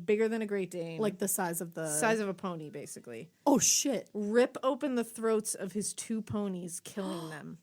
bigger than a Great Dane, Like the size of a pony, basically. Oh shit! Rip open the throats of his two ponies, killing them.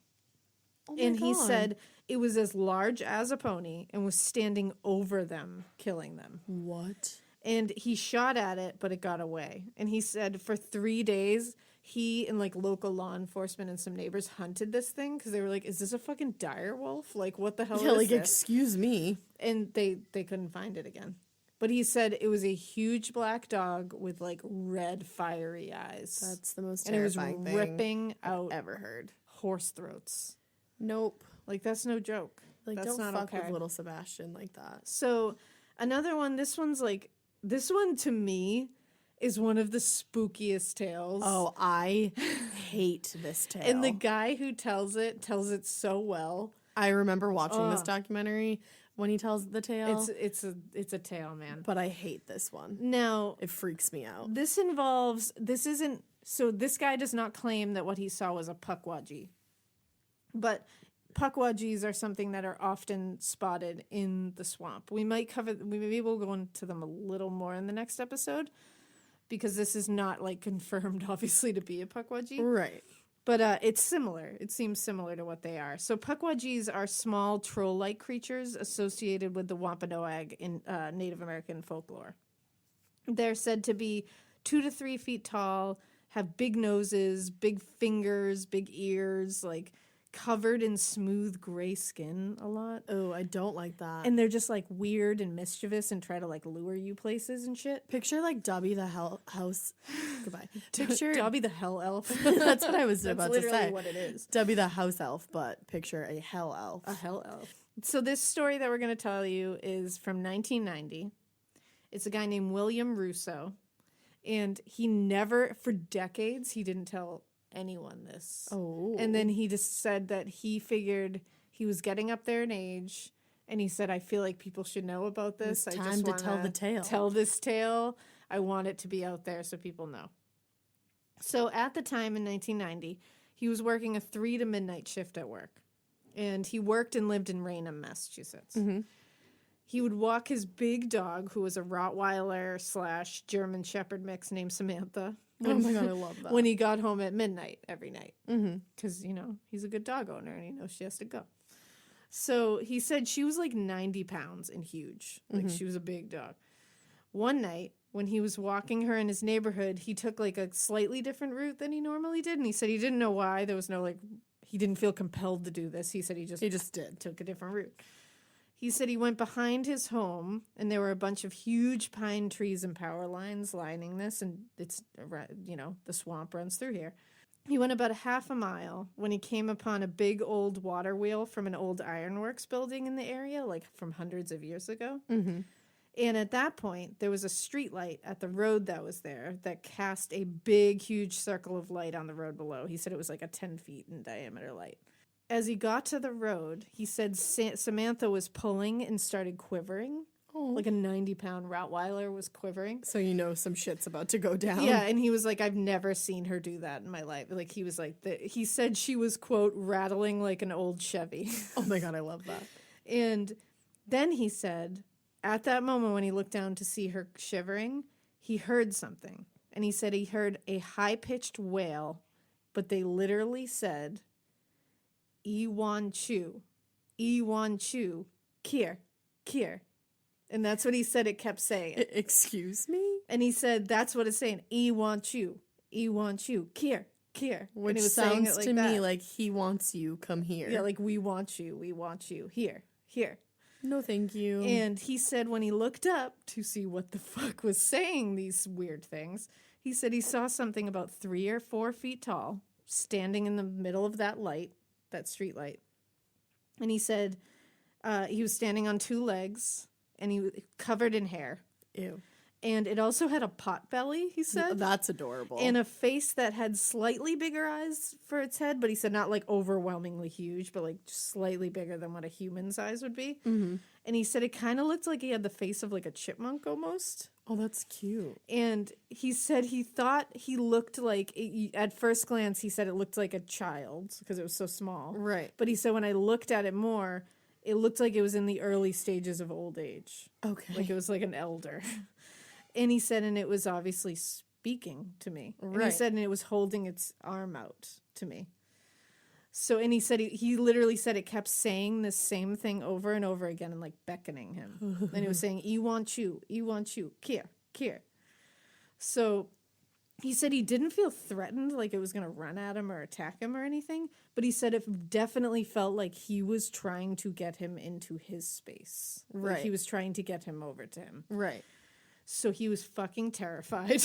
Oh my And he God. said it was as large as a pony and was standing over them, killing them. What? And he shot at it, but it got away. And he said for 3 days, he and like local law enforcement and some neighbors hunted this thing because they were like, "Is this a fucking dire wolf? Like, what the hell Yeah, is like this?" excuse me. And they couldn't find it again. But he said it was a huge black dog with like red fiery eyes. That's the most and it was terrifying thing ripping out ever heard. horse throats. Nope. Like that's no joke. Like that's don't not fuck okay. with little Sebastian like that. So another one. This one to me is one of the spookiest tales. Oh, I hate this tale. And the guy who tells it so well. I remember watching this documentary when he tells the tale. It's a tale, man. But I hate this one. Now, It freaks me out. this guy does not claim that what he saw was a pukwudgie. But pukwudgies are something that are often spotted in the swamp. Maybe we'll go into them a little more in the next episode because this is not like confirmed obviously to be a pukwudgie. Right. But it's similar. It seems similar to what they are. So pukwudgies are small troll-like creatures associated with the Wampanoag in Native American folklore. They're said to be 2 to 3 feet tall, have big noses, big fingers, big ears, like covered in smooth gray skin a lot. Oh, I don't like that. And they're just like weird and mischievous and try to like lure you places and shit. Picture like Dobby the Hell House. Goodbye. Picture Dobby the Hell Elf. That's what I was That's about to literally say. what it is. Dobby the House Elf, but picture a Hell Elf. A Hell Elf. So this story that we're going to tell you is from 1990. It's a guy named William Russo. And he never, for decades, he didn't tell anyone this. Oh. And then he just said that he figured he was getting up there in age. And he said, I feel like people should know about this. It's I time just to wanna tell the tale. Tell this tale. I want it to be out there so people know. So at the time in 1990, he was working a 3 to midnight shift at work. And he worked and lived in Raynham, Massachusetts. Mm-hmm. He would walk his big dog, who was a Rottweiler / German Shepherd mix named Samantha. Oh my God, I love that. When he got home at midnight every night. Mm-hmm. Because, he's a good dog owner and he knows she has to go. So he said she was like 90 pounds and huge. Like she was a big dog. One night, when he was walking her in his neighborhood, he took like a slightly different route than he normally did. And he said he didn't know why. There was no he didn't feel compelled to do this. He said he just did. took a different route. He said he went behind his home, and there were a bunch of huge pine trees and power lines lining this, and it's, the swamp runs through here. He went about a half a mile when he came upon a big old water wheel from an old ironworks building in the area, like from hundreds of years ago. Mm-hmm. And at that point, there was a street light at the road that was there that cast a big, huge circle of light on the road below. He said it was like a 10 feet in diameter light. As he got to the road, he said Samantha was pulling and started quivering. Like a 90-pound Rottweiler was quivering. So you know some shit's about to go down. Yeah, and he was like, I've never seen her do that in my life. Like, he was like, he said she was, quote, rattling like an old Chevy. Oh my God, I love that. And then he said, at that moment when he looked down to see her shivering, he heard something. And he said he heard a high-pitched wail, but they literally said, Iwan Chu, Kier, Kier. And that's what he said it kept saying. Excuse me? And he said, that's what it's saying. Kier, Kier. Which and he was sounds saying it like to that. me like he wants you, come here. Yeah, like, we want you, here, here. No, thank you. And he said when he looked up to see what the fuck was saying these weird things, he said he saw something about 3 or 4 feet tall standing in the middle of that light, that street light. And he said he was standing on 2 legs and he was covered in hair. Ew. And it also had a pot belly, he said. That's adorable. And a face that had slightly bigger eyes for its head, but he said not like overwhelmingly huge, but like just slightly bigger than what a human's eyes would be. Mm-hmm. And he said it kind of looked like he had the face of like a chipmunk almost. Oh, that's cute. And he said he thought he looked like, at first glance, he said it looked like a child because it was so small. Right. But he said when I looked at it more, it looked like it was in the early stages of old age. Okay. Like it was like an elder. And he said, and it was obviously speaking to me. And he Right. said, and it was holding its arm out to me. So, and he said, he literally said it kept saying the same thing over and over again and like beckoning him. And it was saying, Iwan Chu, Kier. So he said he didn't feel threatened, like it was going to run at him or attack him or anything. But he said it definitely felt like he was trying to get him into his space. Like Right. he was trying to get him over to him. Right. So he was fucking terrified.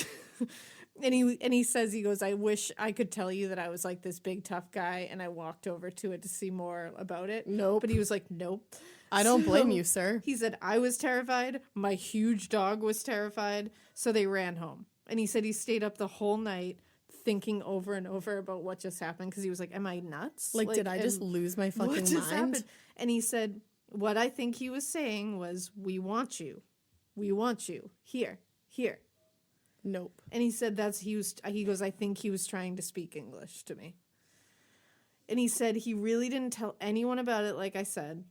and he says, he goes, I wish I could tell you that I was like this big tough guy and I walked over to it to see more about it. Nope. But he was like, nope. I don't So blame you, sir. He said, I was terrified. My huge dog was terrified. So they ran home. And he said he stayed up the whole night thinking over and over about what just happened because he was like, am I nuts? Like, did I just and lose my what fucking just mind? happened? And he said, what I think he was saying was, we want you. We want you. Here. Nope. And he said he goes, I think he was trying to speak English to me. And he said he really didn't tell anyone about it, like I said,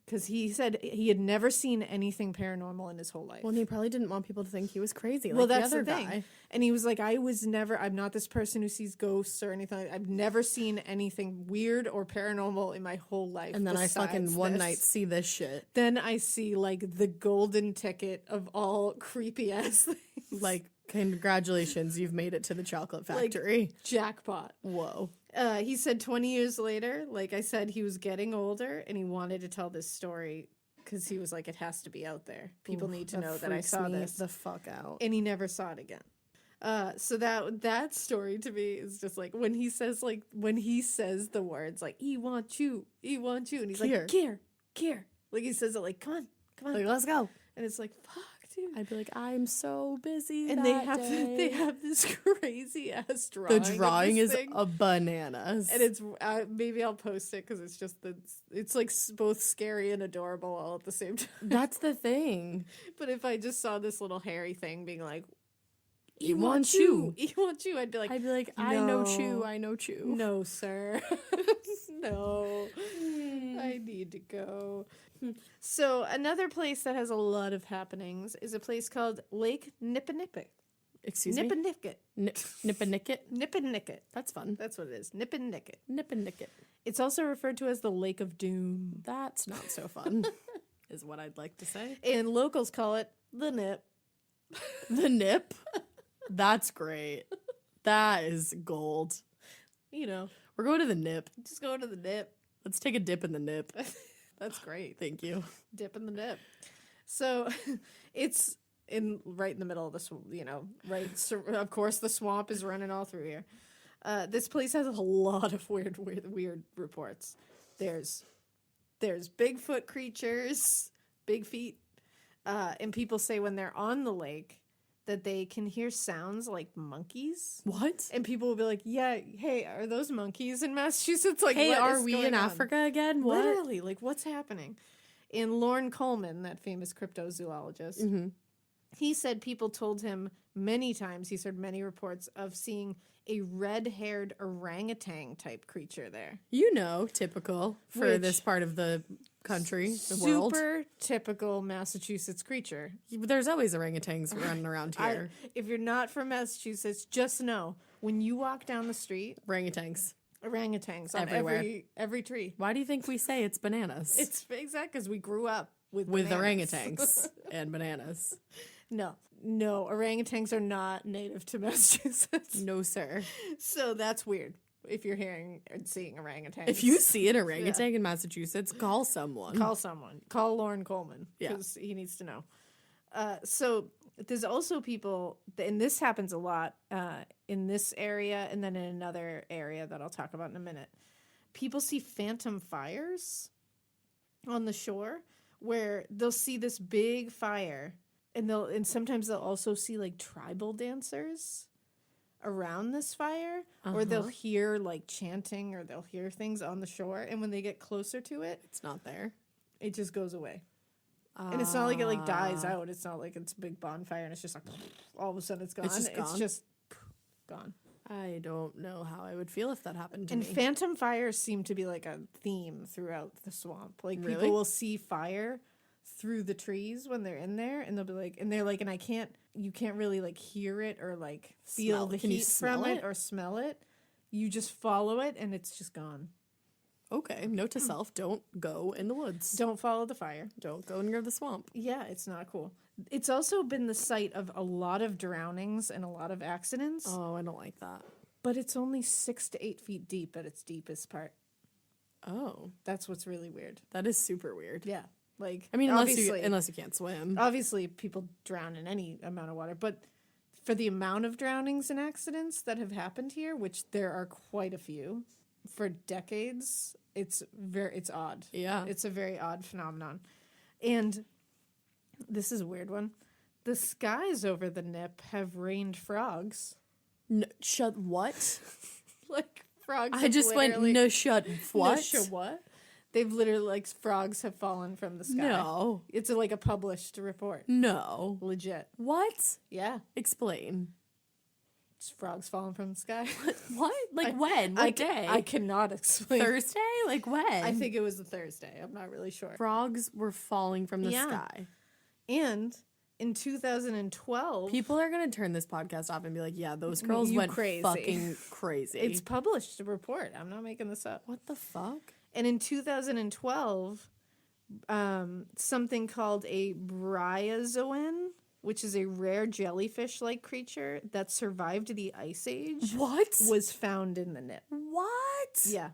because he said he had never seen anything paranormal in his whole life. Well, and he probably didn't want people to think he was crazy. Like Well, that's the other the thing. guy. And he was like, I'm not this person who sees ghosts or anything. I've never seen anything weird or paranormal in my whole life. And then I fucking besides one this. night see this shit. Then I see like the golden ticket of all creepy ass things. Like, congratulations, you've made it to the chocolate Like, factory. jackpot. Whoa. He said 20 years later, like I said, he was getting older and he wanted to tell this story because he was like, it has to be out there. People need to know that I freaks saw me this. the fuck out. And he never saw it again. So that story to me is just like when he says the words like "E want you," and he's Kier. like "Kier," like he says it like "Come on," Like, let's go. and it's like "Fuck, dude." I'd be like, I'm so busy. And that they day. have this crazy ass drawing. The of drawing this is thing. a bananas. And it's maybe I'll post it because it's just it's like both scary and adorable all at the same time. That's the thing. But if I just saw this little hairy thing being like, He wants you. He wants you," I'd be like, I'd be like, I know No. Chew, I know Chew. "No, sir, no, I need to go." So another place that has a lot of happenings is a place called Lake Nippenicket. Excuse me? Nippenicket. Nippenicket? Nippenicket. That's fun. That's what it is. Nippenicket. Nippenicket. It's also referred to as the Lake of Doom. That's not so fun, is what I'd like to say. And locals call it the Nip. The Nip? That's great. That is gold. You know, We're going to the Nip. just go to the Nip. Let's take a dip in the Nip. That's great. Thank you. Dip in the Nip. So it's right in the middle of the right. So of course, the swamp is running all through here. This place has a lot of weird reports. There's Bigfoot creatures, big feet, and people say when they're on the lake that they can hear sounds like monkeys. What? And people will be like, "Yeah, hey, are those monkeys in Massachusetts? Like, Hey, what are is we going in on?" Africa again? What? Literally, like, what's happening? And Lorne Coleman, that famous cryptozoologist, he said people told him many times, he's heard many reports of seeing a red-haired orangutan type creature there. Typical for this part of the country, the world. Super typical Massachusetts creature. There's always orangutans running around here. If you're not from Massachusetts, just know when you walk down the street, Orangutans. orangutans on Everywhere. every tree. Why do you think we say it's bananas? It's exact because we grew up with With bananas. orangutans and bananas. No, orangutans are not native to Massachusetts. No, sir. So that's weird if you're hearing and seeing orangutans. If you see an orangutan in Massachusetts, call someone. call someone, call Lorne Coleman Yeah. because he needs to know. So there's also people, and this happens a lot in this area and then in another area that I'll talk about in a minute. People see phantom fires on the shore where they'll see this big fire and sometimes they'll also see like tribal dancers around this fire or they'll hear like chanting or they'll hear things on the shore, and when they get closer to it, It's not there. it just goes away. And it's not like it like dies out. It's not like it's a big bonfire and it's just like all of a sudden it's gone. It's just gone. I don't know how I would feel if that happened to And me. phantom fires seem to be like a theme throughout the swamp. Like Really? people will see fire through the trees when they're in there, and they'll be like, and they're like, and you can't really like hear it or like feel Smell. the Can you heat smell from it it? or smell it. You just follow it and it's just gone. Okay, note to self, don't go in the woods. Don't follow the fire. Don't go near the swamp. Yeah, it's not cool. It's also been the site of a lot of drownings and a lot of accidents, Oh, I don't like that. but it's only 6 to 8 feet deep at its deepest part. Oh, That's what's really weird. that is super weird. Yeah. Like, I mean, obviously, unless you can't swim. obviously people drown in any amount of water, but for the amount of drownings and accidents that have happened here, which there are quite a few for decades, it's odd. Yeah. It's a very odd phenomenon. And this is a weird one. The skies over the Nip have rained frogs. Shut what? Like frogs. I have just went, literally- no, shut what? No, sure, what? They've literally, like, frogs have fallen from the sky. No. It's like a published report. No. Legit. What? Yeah. Explain. It's frogs falling from the sky. What? Like when? What day? I cannot explain. Thursday? Like when? I think it was a Thursday. I'm not really sure. frogs were falling from the Yeah. sky. And in 2012, People are going to turn this podcast off and be like, yeah, those girls You went crazy. fucking crazy. it's published a report. I'm not making this up. What the fuck? And in 2012, something called a bryozoan, which is a rare jellyfish-like creature that survived the Ice Age, What? was found in the Nip. What? Yeah.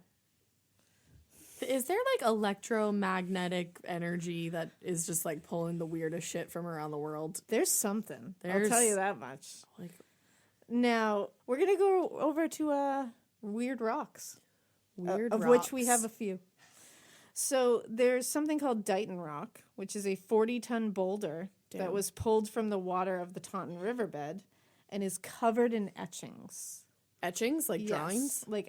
Is there like electromagnetic energy that is just like pulling the weirdest shit from around the world? There's something. I'll There's- tell you that much. Like Now, we're going to go over to weird rocks. weird of which we rocks. have a few. So there's something called Dighton Rock, which is a 40-ton boulder Damn. that was pulled from the water of the Taunton riverbed and is covered in etchings. etchings, like drawings. Yes, like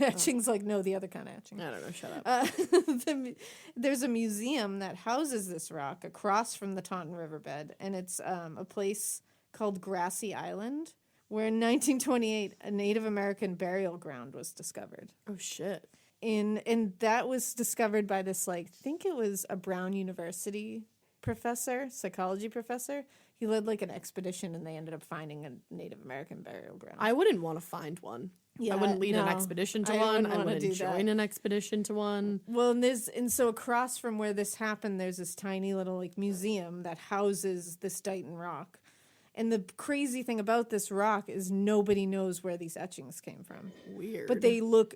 etchings, like no, the other kind of etching. I don't know. Shut up. There's a museum that houses this rock across from the Taunton riverbed, and it's a place called Grassy Island, where in 1928 a Native American burial ground was discovered. Oh shit. And that was discovered by this, like, I think it was a Brown University professor, psychology professor. He led like an expedition and they ended up finding a Native American burial ground. I wouldn't want to find one. Yeah, I wouldn't lead an no, expedition to I one. wouldn't I wanna wouldn't do that. join an expedition to one. Well, and so across from where this happened, there's this tiny little like museum that houses this Dighton rock. And the crazy thing about this rock is nobody knows where these etchings came from. Weird. But they look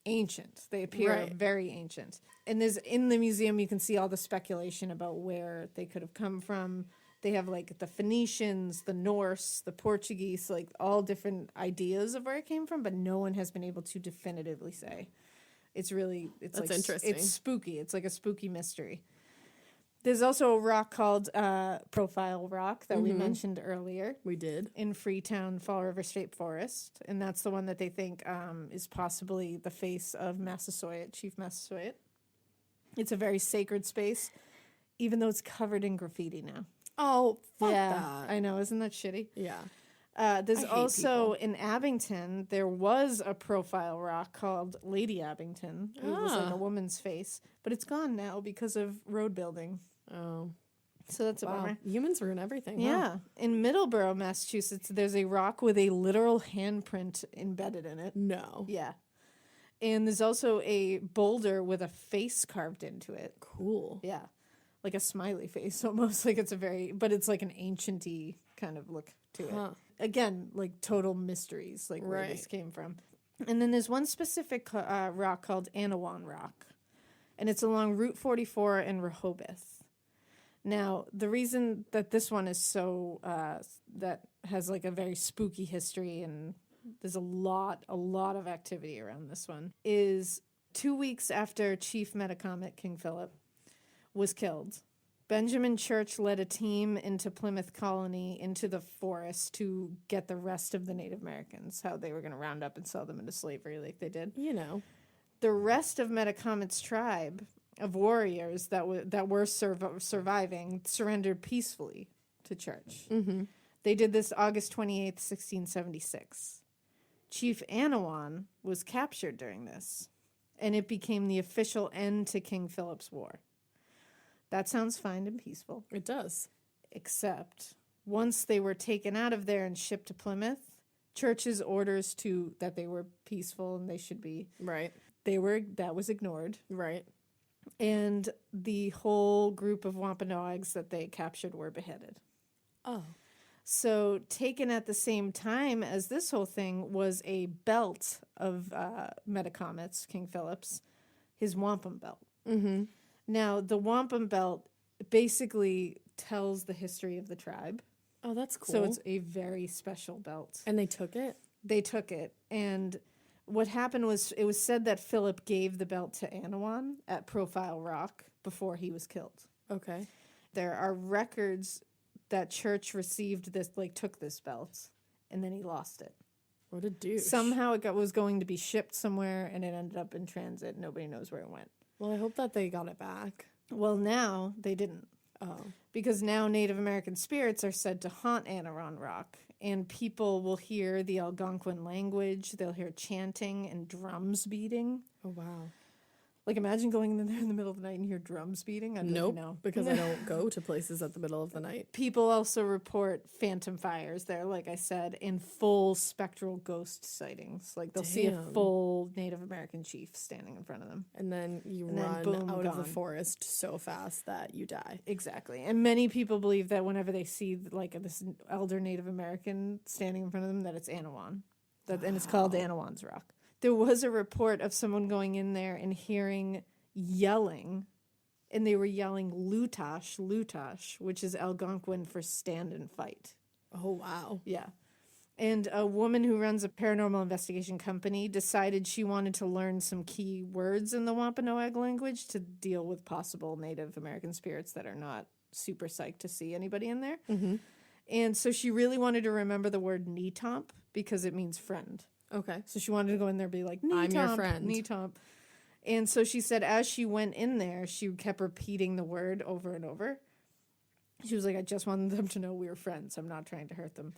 ancient. They appear Right. very ancient. And there's in the museum you can see all the speculation about where they could have come from. They have like the Phoenicians, the Norse, the Portuguese, like all different ideas of where it came from, but no one has been able to definitively say. It's That's like interesting. It's spooky. It's like a spooky mystery. There's also a rock called Profile Rock that we mentioned earlier we did. in Freetown, Fall River State Forest, and that's the one that they think is possibly the face of Massasoit, Chief Massasoit. It's a very sacred space, even though it's covered in graffiti now. Oh, fuck yeah, that. I know. Isn't that shitty? Yeah. There's I hate also people. in Abington, there was a profile rock called Lady Abington. It was like a woman's face, but it's gone now because of road building. Oh. So that's a bummer. Humans ruin everything. Huh? Yeah. In Middleborough, Massachusetts, there's a rock with a literal handprint embedded in it. No. Yeah. And there's also a boulder with a face carved into it. Cool. Yeah. Like a smiley face almost. Like it's but it's like an ancient-y kind of look to it. Again, like total mysteries, like where this came from. And then there's one specific rock called Anawan Rock. And it's along Route 44 in Rehoboth. Now, the reason that this one is so, that has like a very spooky history and there's a lot of activity around this one, is 2 weeks after Chief Metacomet King Philip was killed, Benjamin Church led a team into Plymouth Colony into the forest to get the rest of the Native Americans, how they were going to round up and sell them into slavery like they did. You know. The rest of Metacomet's tribe of warriors that were surviving surrendered peacefully to Church. Mm-hmm. They did this August 28th, 1676. Chief Anawan was captured during this, and it became the official end to King Philip's war. That sounds fine and peaceful. It does. Except once they were taken out of there and shipped to Plymouth, Church's orders that they were peaceful and they should be. Right. That was ignored. Right. And the whole group of Wampanoags that they captured were beheaded. Oh. So taken at the same time as this whole thing was a belt of Metacomet's, King Philip's, his wampum belt. Mm-hmm. Now, the wampum belt basically tells the history of the tribe. Oh, that's cool. So it's a very special belt. And they took it? They took it. And what happened was it was said that Philip gave the belt to Anawan at Profile Rock before he was killed. Okay. There are records that Church received this, like took this belt, and then he lost it. What a douche. Somehow it was going to be shipped somewhere, and it ended up in transit. Nobody knows where it went. Well, I hope that they got it back. Well, now they didn't. Oh. Because now Native American spirits are said to haunt Anawan Rock, and people will hear the Algonquin language. They'll hear chanting and drums beating. Oh, wow. Like, imagine going in there in the middle of the night and hear drums beating. Nope, because I don't go to places at the middle of the night. People also report phantom fires there, like I said, and full spectral ghost sightings. Like, they'll see a full Native American chief standing in front of them. And then you And then run boom, out of the gone. forest so fast that you die. Exactly. And many people believe that whenever they see, like, this elder Native American standing in front of them, that it's Anawan. And it's called Anawan's Rock. There was a report of someone going in there and hearing yelling, and they were yelling Lutash, Lutash, which is Algonquin for stand and fight. Oh, wow. Yeah. And a woman who runs a paranormal investigation company decided she wanted to learn some key words in the Wampanoag language to deal with possible Native American spirits that are not super psyched to see anybody in there. Mm-hmm. And so she really wanted to remember the word Neetomp because it means friend. Okay. So she wanted to go in there and be like, Neetomp, I'm your friend. Neetomp. And so she said as she went in there, she kept repeating the word over and over. She was like, I just wanted them to know we were friends. I'm not trying to hurt them.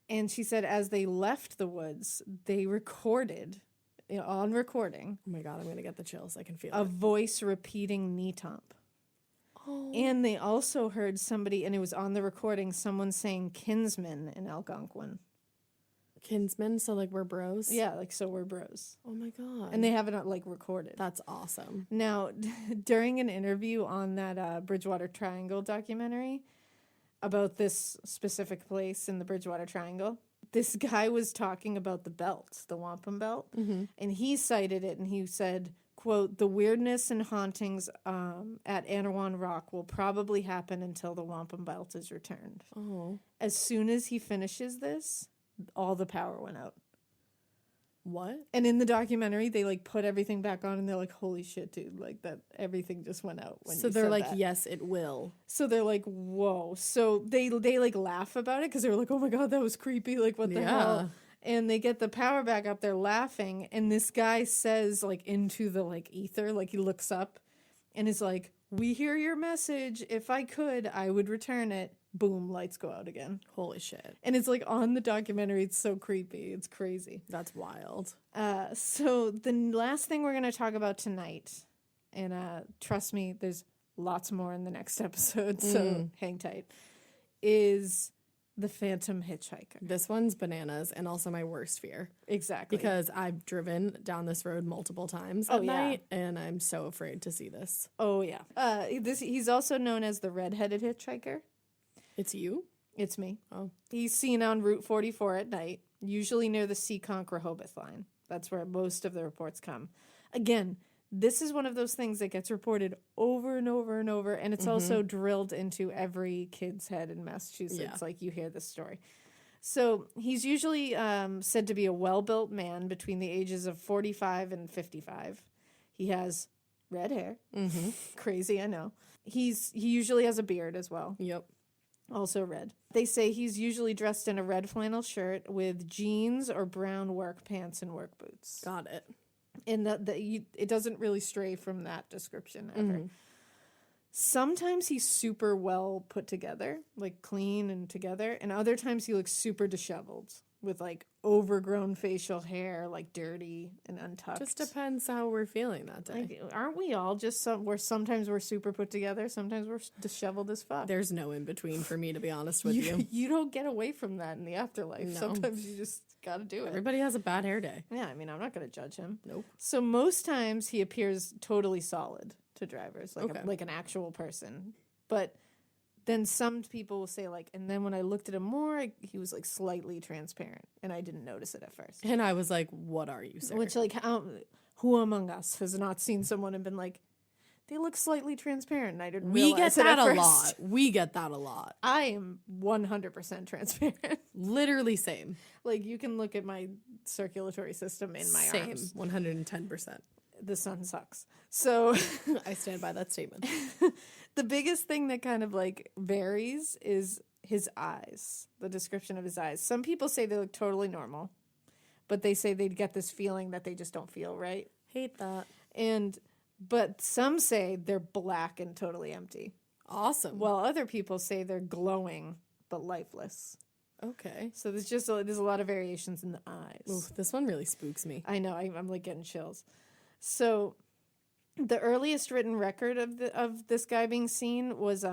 And she said as they left the woods, they recorded, on recording, Oh, my God, I'm going to get the chills. I can feel a it. voice repeating Neetomp. Oh. And they also heard somebody, and it was on the recording, someone saying kinsman in Algonquin. Kinsmen, so like we're bros? Yeah, like, so we're bros. Oh, my God. And they have it, like, recorded. That's awesome. Now, during an interview on that Bridgewater Triangle documentary about this specific place in the Bridgewater Triangle, this guy was talking about the belt, the wampum belt, and he cited it, and he said, quote, the weirdness and hauntings at Anawan Rock will probably happen until the wampum belt is returned. Oh. As soon as he finishes this, all the power went out. What? And in the documentary, they like put everything back on, and they're like, "Holy shit, dude! Like that, everything just went out." When So you they're said like, that. yes, it will. So they're like, "Whoa!" So they like laugh about it because they're like, "Oh my god, that was creepy! Like what the hell?" And they get the power back up. They're laughing, and this guy says like into the like ether, like he looks up, and is like, "We hear your message. If I could, I would return it." Boom, lights go out again. Holy shit. And it's like on the documentary. It's so creepy. It's crazy. That's wild. So the last thing we're going to talk about tonight, and trust me, there's lots more in the next episode, so hang tight, is the Phantom Hitchhiker. This one's bananas and also my worst fear. Exactly. Because I've driven down this road multiple times at night, and I'm so afraid to see this. Oh, yeah. He's also known as the Red-Headed Hitchhiker. It's you? It's me. Oh. He's seen on Route 44 at night, usually near the Seekonk-Rehoboth line. That's where most of the reports come. Again, this is one of those things that gets reported over and over and over, and it's also drilled into every kid's head in Massachusetts. Yeah. Like, you hear this story. So he's usually said to be a well-built man between the ages of 45 and 55. He has red hair. Crazy, I know. He usually has a beard as well. Yep. Also red. They say he's usually dressed in a red flannel shirt with jeans or brown work pants and work boots. Got it. And it doesn't really stray from that description ever. Sometimes he's super well put together, like clean and together, and other times he looks super disheveled with like overgrown facial hair, like dirty and untucked. Just depends how we're feeling that day. Like, aren't we all just sometimes we're super put together, sometimes we're disheveled as fuck. There's no in between for me, to be honest with you. You don't get away from that in the afterlife. No. Sometimes you just gotta do it. Everybody has a bad hair day. Yeah, I mean, I'm not gonna judge him. Nope. So most times he appears totally solid to drivers, like Okay. like an actual person. But then some people will say like, and then when I looked at him more, he was like slightly transparent, and I didn't notice it at first. And I was like, what are you, sir? Which like, who among us has not seen someone and been like, they look slightly transparent, and I didn't we realize get it at that a first. lot. We get that a lot. I am 100% transparent. Literally same. Like, you can look at my circulatory system in my Same. arms. 110%. The sun sucks. So I stand by that statement. the biggest thing that kind of like varies is his eyes, the description of his eyes. Some people say they look totally normal, but they say they'd get this feeling that they just don't feel right. Hate that. But some say they're black and totally empty. Awesome. While other people say they're glowing but lifeless. Okay. So there's a lot of variations in the eyes. Ooh, this one really spooks me. I know, I'm like getting chills. So the earliest written record of this guy being seen was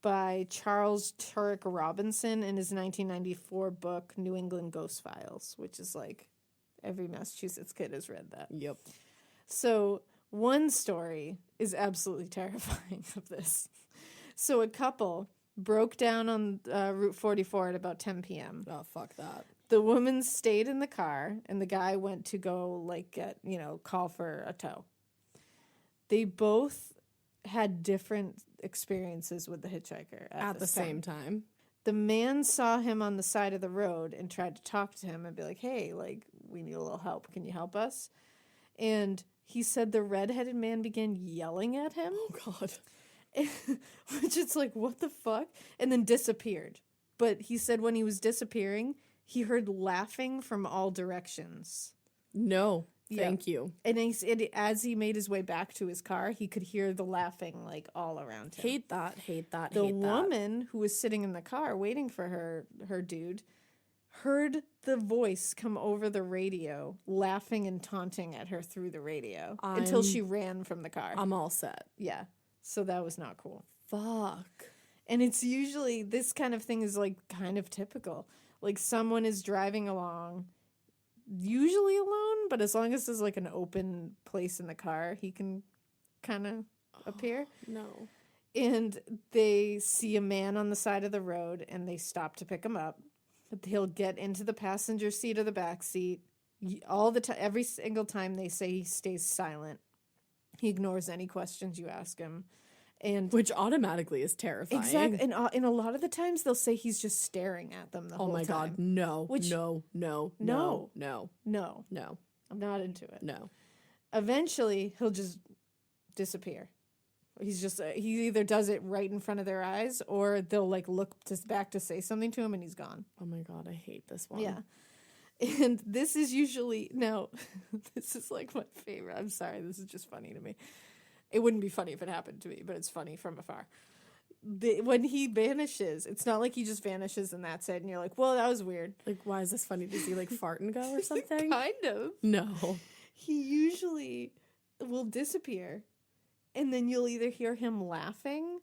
by Charles Turek Robinson in his 1994 book New England Ghost Files, which is like every Massachusetts kid has read that. Yep. So one story is absolutely terrifying of this. So a couple broke down on Route 44 at about 10 p.m. Oh, fuck that. The woman stayed in the car, and the guy went to go, like, call for a tow. They both had different experiences with the hitchhiker At the same time. The man saw him on the side of the road and tried to talk to him and be like, hey, like, we need a little help. Can you help us? And he said the redheaded man began yelling at him. Oh, God. Which it's like, what the fuck? And then disappeared. But he said when he was disappearing, he heard laughing from all directions. No, thank you. And as he made his way back to his car, he could hear the laughing like all around him. Hate that. The woman who was sitting in the car waiting for her dude heard the voice come over the radio, laughing and taunting at her through the radio until she ran from the car. I'm all set. Yeah. So that was not cool. Fuck. And it's usually, this kind of thing is like kind of typical. Like someone is driving along, usually alone, but as long as there's like an open place in the car, he can kind of appear. No. And they see a man on the side of the road and they stop to pick him up. He'll get into the passenger seat or the back seat. All the time, every single time they say he stays silent. He ignores any questions you ask him. And which automatically is terrifying. Exactly. And a lot of the times they'll say he's just staring at them the whole time. Oh my God. No. No. I'm not into it. No. Eventually, he'll just disappear. He's just, he either does it right in front of their eyes or they'll like look back to say something to him and he's gone. Oh my God. I hate this one. Yeah. And this is usually, this is like my favorite. I'm sorry. This is just funny to me. It wouldn't be funny if it happened to me, but it's funny from afar. When he vanishes, it's not like he just vanishes and that's it. And you're like, well, that was weird. Like, why is this funny? Does he like fart and go or something? Kind of. No. He usually will disappear, and then you'll either hear him laughing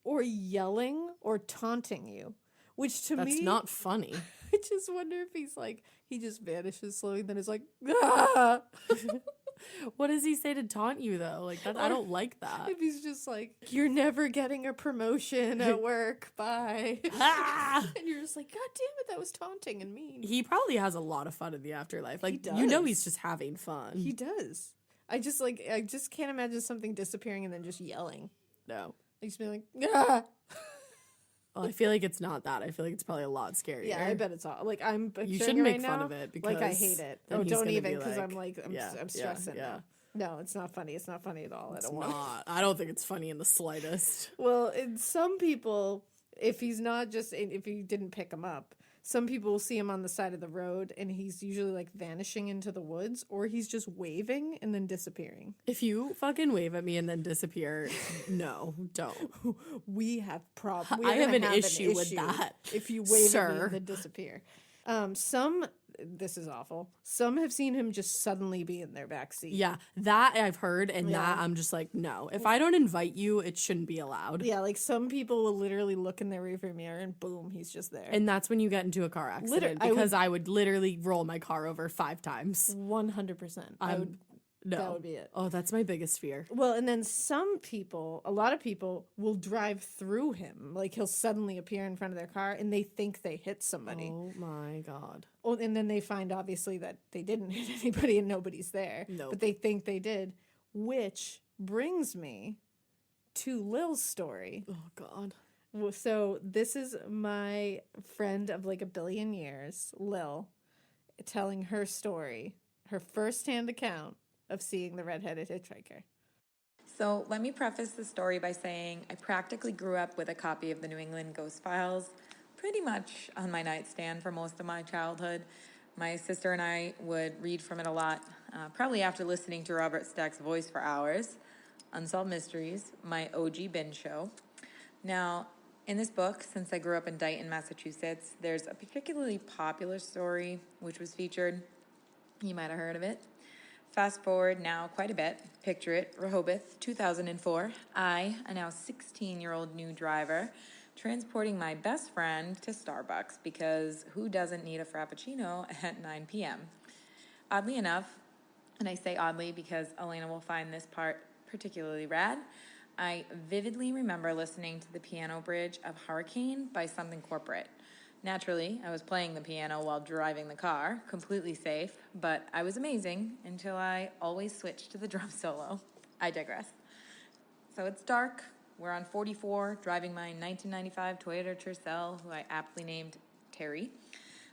or yelling or taunting you, which to me... That's not funny. I just wonder if he's like, he just vanishes slowly, and then it's like, ah! What does he say to taunt you, though? Like, that, I don't like that. If he's just like, you're never getting a promotion at work, bye. And you're just like, God damn it, that was taunting and mean. He probably has a lot of fun in the afterlife. Like, He you know does. he's just having fun. He does. I just can't imagine something disappearing and then just yelling. No. Like, just being like, ah! Well, I feel like it's not that. I feel like it's probably a lot scarier. Yeah, I bet it's all like I'm. You picturing shouldn't it make right fun now, of it because like I hate it. then Oh, he's don't gonna even be because I'm like, like yeah, I'm stressing. yeah. No, it's not funny. It's not funny at all. It's I don't want. not. I don't think it's funny in the slightest. Well, in some people, if he didn't pick him up, some people will see him on the side of the road, and he's usually like vanishing into the woods, or he's just waving and then disappearing. If you fucking wave at me and then disappear, no, don't. We have problems. I have an issue with that, If you wave at me sir. and then disappear. This is awful. Some have seen him just suddenly be in their backseat. Yeah, that I've heard, and Yeah. that I'm just like, no. If I don't invite you, it shouldn't be allowed. Yeah, like some people will literally look in their rearview mirror and boom, he's just there. And that's when you get into a car accident because I would literally roll my car over 5 times. 100%. No. That would be it. Oh, that's my biggest fear. Well, and then a lot of people will drive through him. Like he'll suddenly appear in front of their car and they think they hit somebody. Oh my God. Oh, and then they find obviously that they didn't hit anybody and nobody's there. Nope. But they think they did, which brings me to Lil's story. Oh God. So this is my friend of like a billion years, Lil, telling her story, her firsthand account of seeing the redheaded hitchhiker. So let me preface the story by saying I practically grew up with a copy of the New England Ghost Files pretty much on my nightstand for most of my childhood. My sister and I would read from it a lot, probably after listening to Robert Stack's voice for hours. Unsolved Mysteries, my OG binge show. Now, in this book, since I grew up in Dayton, Massachusetts, there's a particularly popular story which was featured. You might have heard of it. Fast forward now quite a bit. Picture it, Rehoboth, 2004. I, a now 16-year-old new driver, transporting my best friend to Starbucks because who doesn't need a Frappuccino at 9 p.m.? Oddly enough, and I say oddly because Alaina will find this part particularly rad, I vividly remember listening to the piano bridge of Hurricane by Something Corporate. Naturally, I was playing the piano while driving the car, completely safe, but I was amazing until I always switched to the drum solo. I digress. So it's dark. We're on 44, driving my 1995 Toyota Tercel, who I aptly named Terry.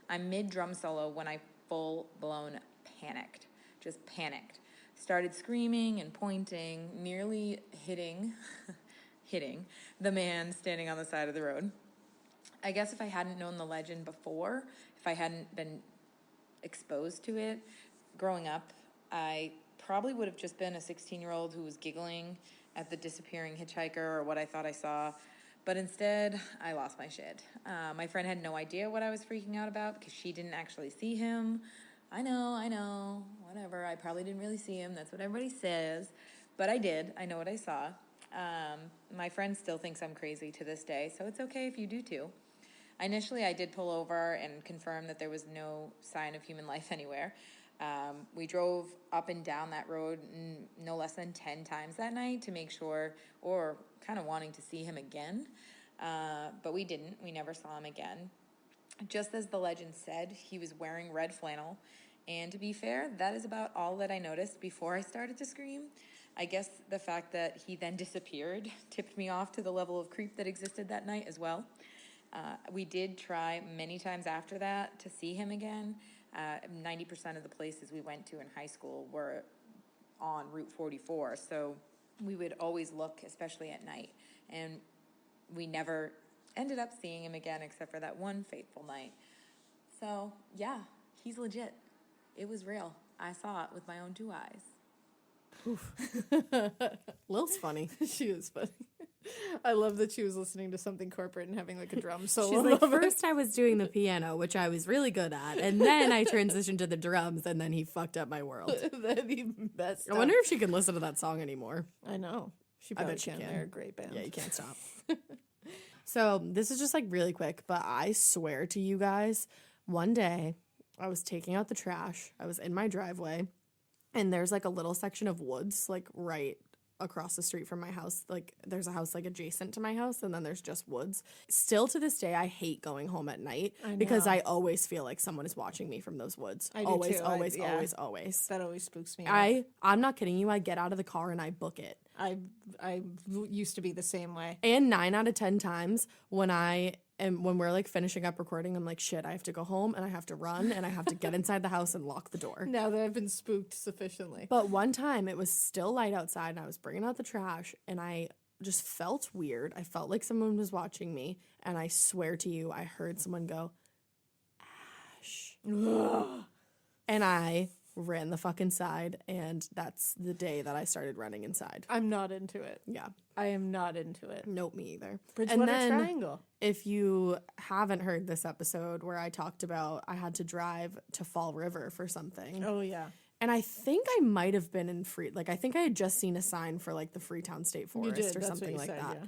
I'm mid-drum solo when I full-blown panicked. Just panicked. Started screaming and pointing, nearly hitting the man standing on the side of the road. I guess if I hadn't known the legend before, if I hadn't been exposed to it growing up, I probably would have just been a 16-year-old who was giggling at the disappearing hitchhiker or what I thought I saw. But instead, I lost my shit. My friend had no idea what I was freaking out about because she didn't actually see him. I know, whatever. I probably didn't really see him. That's what everybody says. But I did. I know what I saw. My friend still thinks I'm crazy to this day, so it's okay if you do too. Initially, I did pull over and confirm that there was no sign of human life anywhere. We drove up and down that road no less than 10 times that night to make sure, or kind of wanting to see him again. But we didn't. We never saw him again. Just as the legend said, he was wearing red flannel. And to be fair, that is about all that I noticed before I started to scream. I guess the fact that he then disappeared tipped me off to the level of creep that existed that night as well. We did try many times after that to see him again. 90% of the places we went to in high school were on Route 44, so we would always look, especially at night. And we never ended up seeing him again except for that one fateful night. So, yeah, he's legit. It was real. I saw it with my own 2 eyes. Lil's funny. She was funny. I love that she was listening to something corporate and having like a drum solo. She's like, of it. first I was doing the piano, which I was really good at, and then I transitioned to the drums, and then he fucked up my world. Then he messed I up. wonder if she can listen to that song anymore. I know. She I probably bet she can. can. They're a great band. Yeah, you can't stop. So this is just like really quick, but I swear to you guys, one day I was taking out the trash. I was in my driveway, and there's like a little section of woods like right across the street from my house. Like there's a house like adjacent to my house, and then there's just woods. Still to this day, I hate going home at night because I always feel like someone is watching me from those woods. I do always, too. always, yeah. always. That always spooks me out. I'm not kidding you. I get out of the car and I book it. I used to be the same way. And 9 out of 10 times when we're like finishing up recording, I'm like, shit, I have to go home and I have to run and I have to get inside the house and lock the door. Now that I've been spooked sufficiently. But one time it was still light outside and I was bringing out the trash and I just felt weird. I felt like someone was watching me, and I swear to you, I heard someone go, Ash. And I ran the fuck inside, and that's the day that I started running inside. I'm not into it. Yeah. I am not into it. Nope, me either. Bridgewater and then, Triangle. if you haven't heard this episode where I talked about I had to drive to Fall River for something. Oh, yeah. And I think I might have been in I think I had just seen a sign for like the Freetown State Forest You did. or That's something what you like said, that. yeah.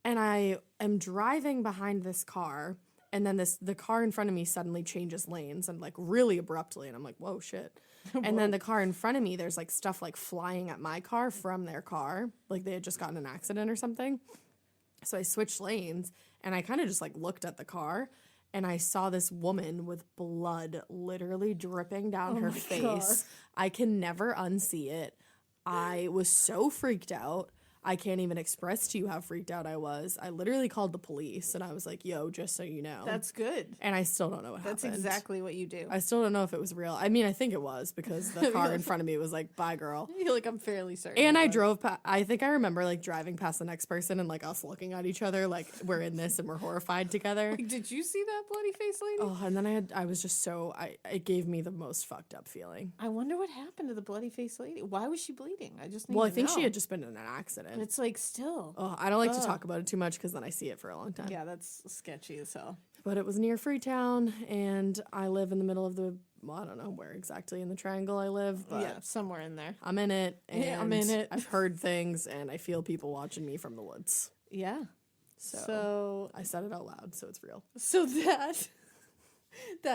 And I am driving behind this car, and then the car in front of me suddenly changes lanes and like really abruptly, and I'm like, whoa, shit. And then the car in front of me, there's like stuff like flying at my car from their car, like they had just gotten in an accident or something. So I switched lanes, and I kind of just like looked at the car, and I saw this woman with blood literally dripping down her face. God. I can never unsee it. I was so freaked out. I can't even express to you how freaked out I was. I literally called the police, and I was like, yo, just so you know. That's good. And I still don't know what That's happened. exactly what you do. I still don't know if it was real. I mean, I think it was, because the car in front of me was like, bye, girl. You're like, I'm fairly certain. And it I was. drove past, I think I remember like driving past the next person and like us looking at each other like we're in this and we're horrified together. Like, did you see that bloody face lady? Oh, and then I was just so, it gave me the most fucked up feeling. I wonder what happened to the bloody face lady. Why was she bleeding? I just need Well, I to think know. she had just been in an accident. It's like still. Oh, I don't like to talk about it too much because then I see it for a long time. Yeah, that's sketchy as hell. But it was near Freetown, and I live in the middle of I don't know where exactly in the triangle I live, but Yeah, somewhere in there. I'm in it. And Yeah, I'm in it. I've heard things, and I feel people watching me from the woods. Yeah. So I said it out loud, so it's real. So that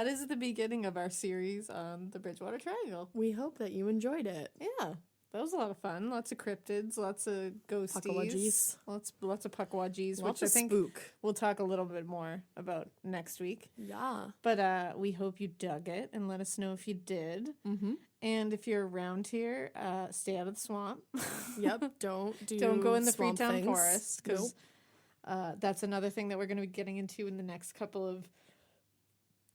is the beginning of our series on the Bridgewater Triangle. We hope that you enjoyed it. Yeah. That was a lot of fun. Lots of cryptids, lots of ghosties. Puckawudgies. Lots of puckawudgies, Lots which I of think spook. we'll talk a little bit more about next week. Yeah. But we hope you dug it, and let us know if you did. Mm-hmm. And if you're around here, stay out of the swamp. Yep. Don't go in the swamp Freetown things. Forest, because Nope. that's another thing that we're going to be getting into in the next couple of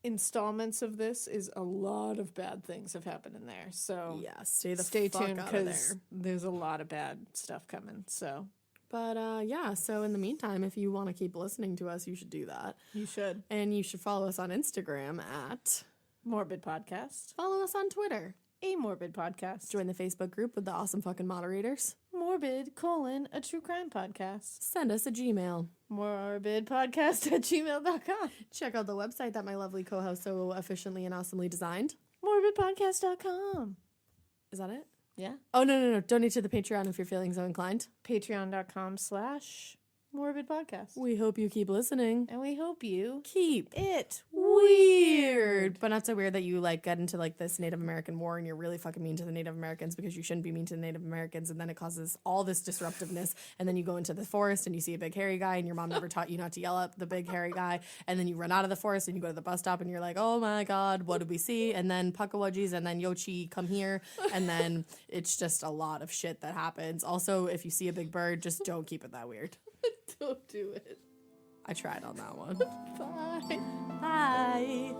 installments of this. Is a lot of bad things have happened in there. So Yeah. Stay stay fuck tuned, out of because there. there's a lot of bad stuff coming. So But yeah. So in the meantime, if you want to keep listening to us, you should do that, you should. and you should follow us on Instagram at. Morbid Podcast. Follow us on Twitter. A Morbid Podcast. Join the Facebook group with the awesome fucking moderators. Morbid, a true crime podcast. Send us a Gmail. Morbidpodcast@gmail.com. Check out the website that my lovely co-host so efficiently and awesomely designed. Morbidpodcast.com. Is that it? Yeah. Oh, no. Donate to the Patreon if you're feeling so inclined. Patreon.com/Morbid Podcast. We hope you keep listening. And we hope you Keep it weird. But not so weird that you like get into like this Native American war and you're really fucking mean to the Native Americans, because you shouldn't be mean to the Native Americans, and then it causes all this disruptiveness, and then you go into the forest and you see a big hairy guy and your mom never taught you not to yell at the big hairy guy, and then you run out of the forest and you go to the bus stop and you're like, oh my god, what did we see? And then Puckawudgies and then Yochi come here, and then it's just a lot of shit that happens. Also, if you see a big bird, just don't keep it that weird. Don't do it. I tried on that one. Bye. Bye.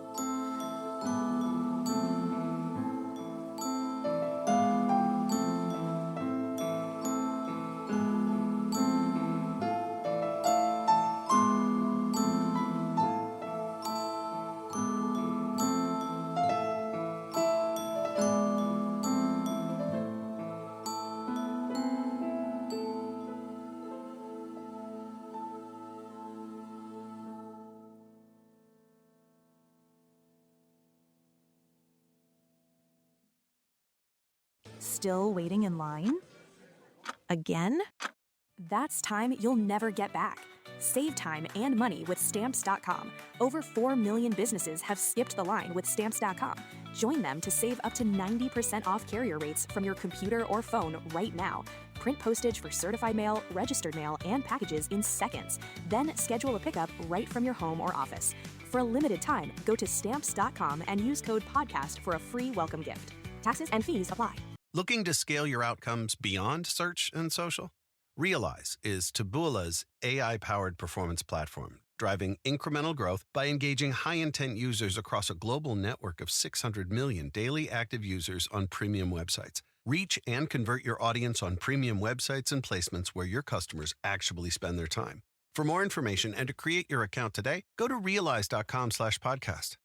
Still waiting in line? Again? That's time you'll never get back. Save time and money with Stamps.com. Over 4 million businesses have skipped the line with Stamps.com. Join them to save up to 90% off carrier rates from your computer or phone right now. Print postage for certified mail, registered mail, and packages in seconds. Then schedule a pickup right from your home or office. For a limited time, go to Stamps.com and use code PODCAST for a free welcome gift. Taxes and fees apply. Looking to scale your outcomes beyond search and social? Realize is Taboola's AI-powered performance platform, driving incremental growth by engaging high-intent users across a global network of 600 million daily active users on premium websites. Reach and convert your audience on premium websites and placements where your customers actually spend their time. For more information and to create your account today, go to realize.com/podcast.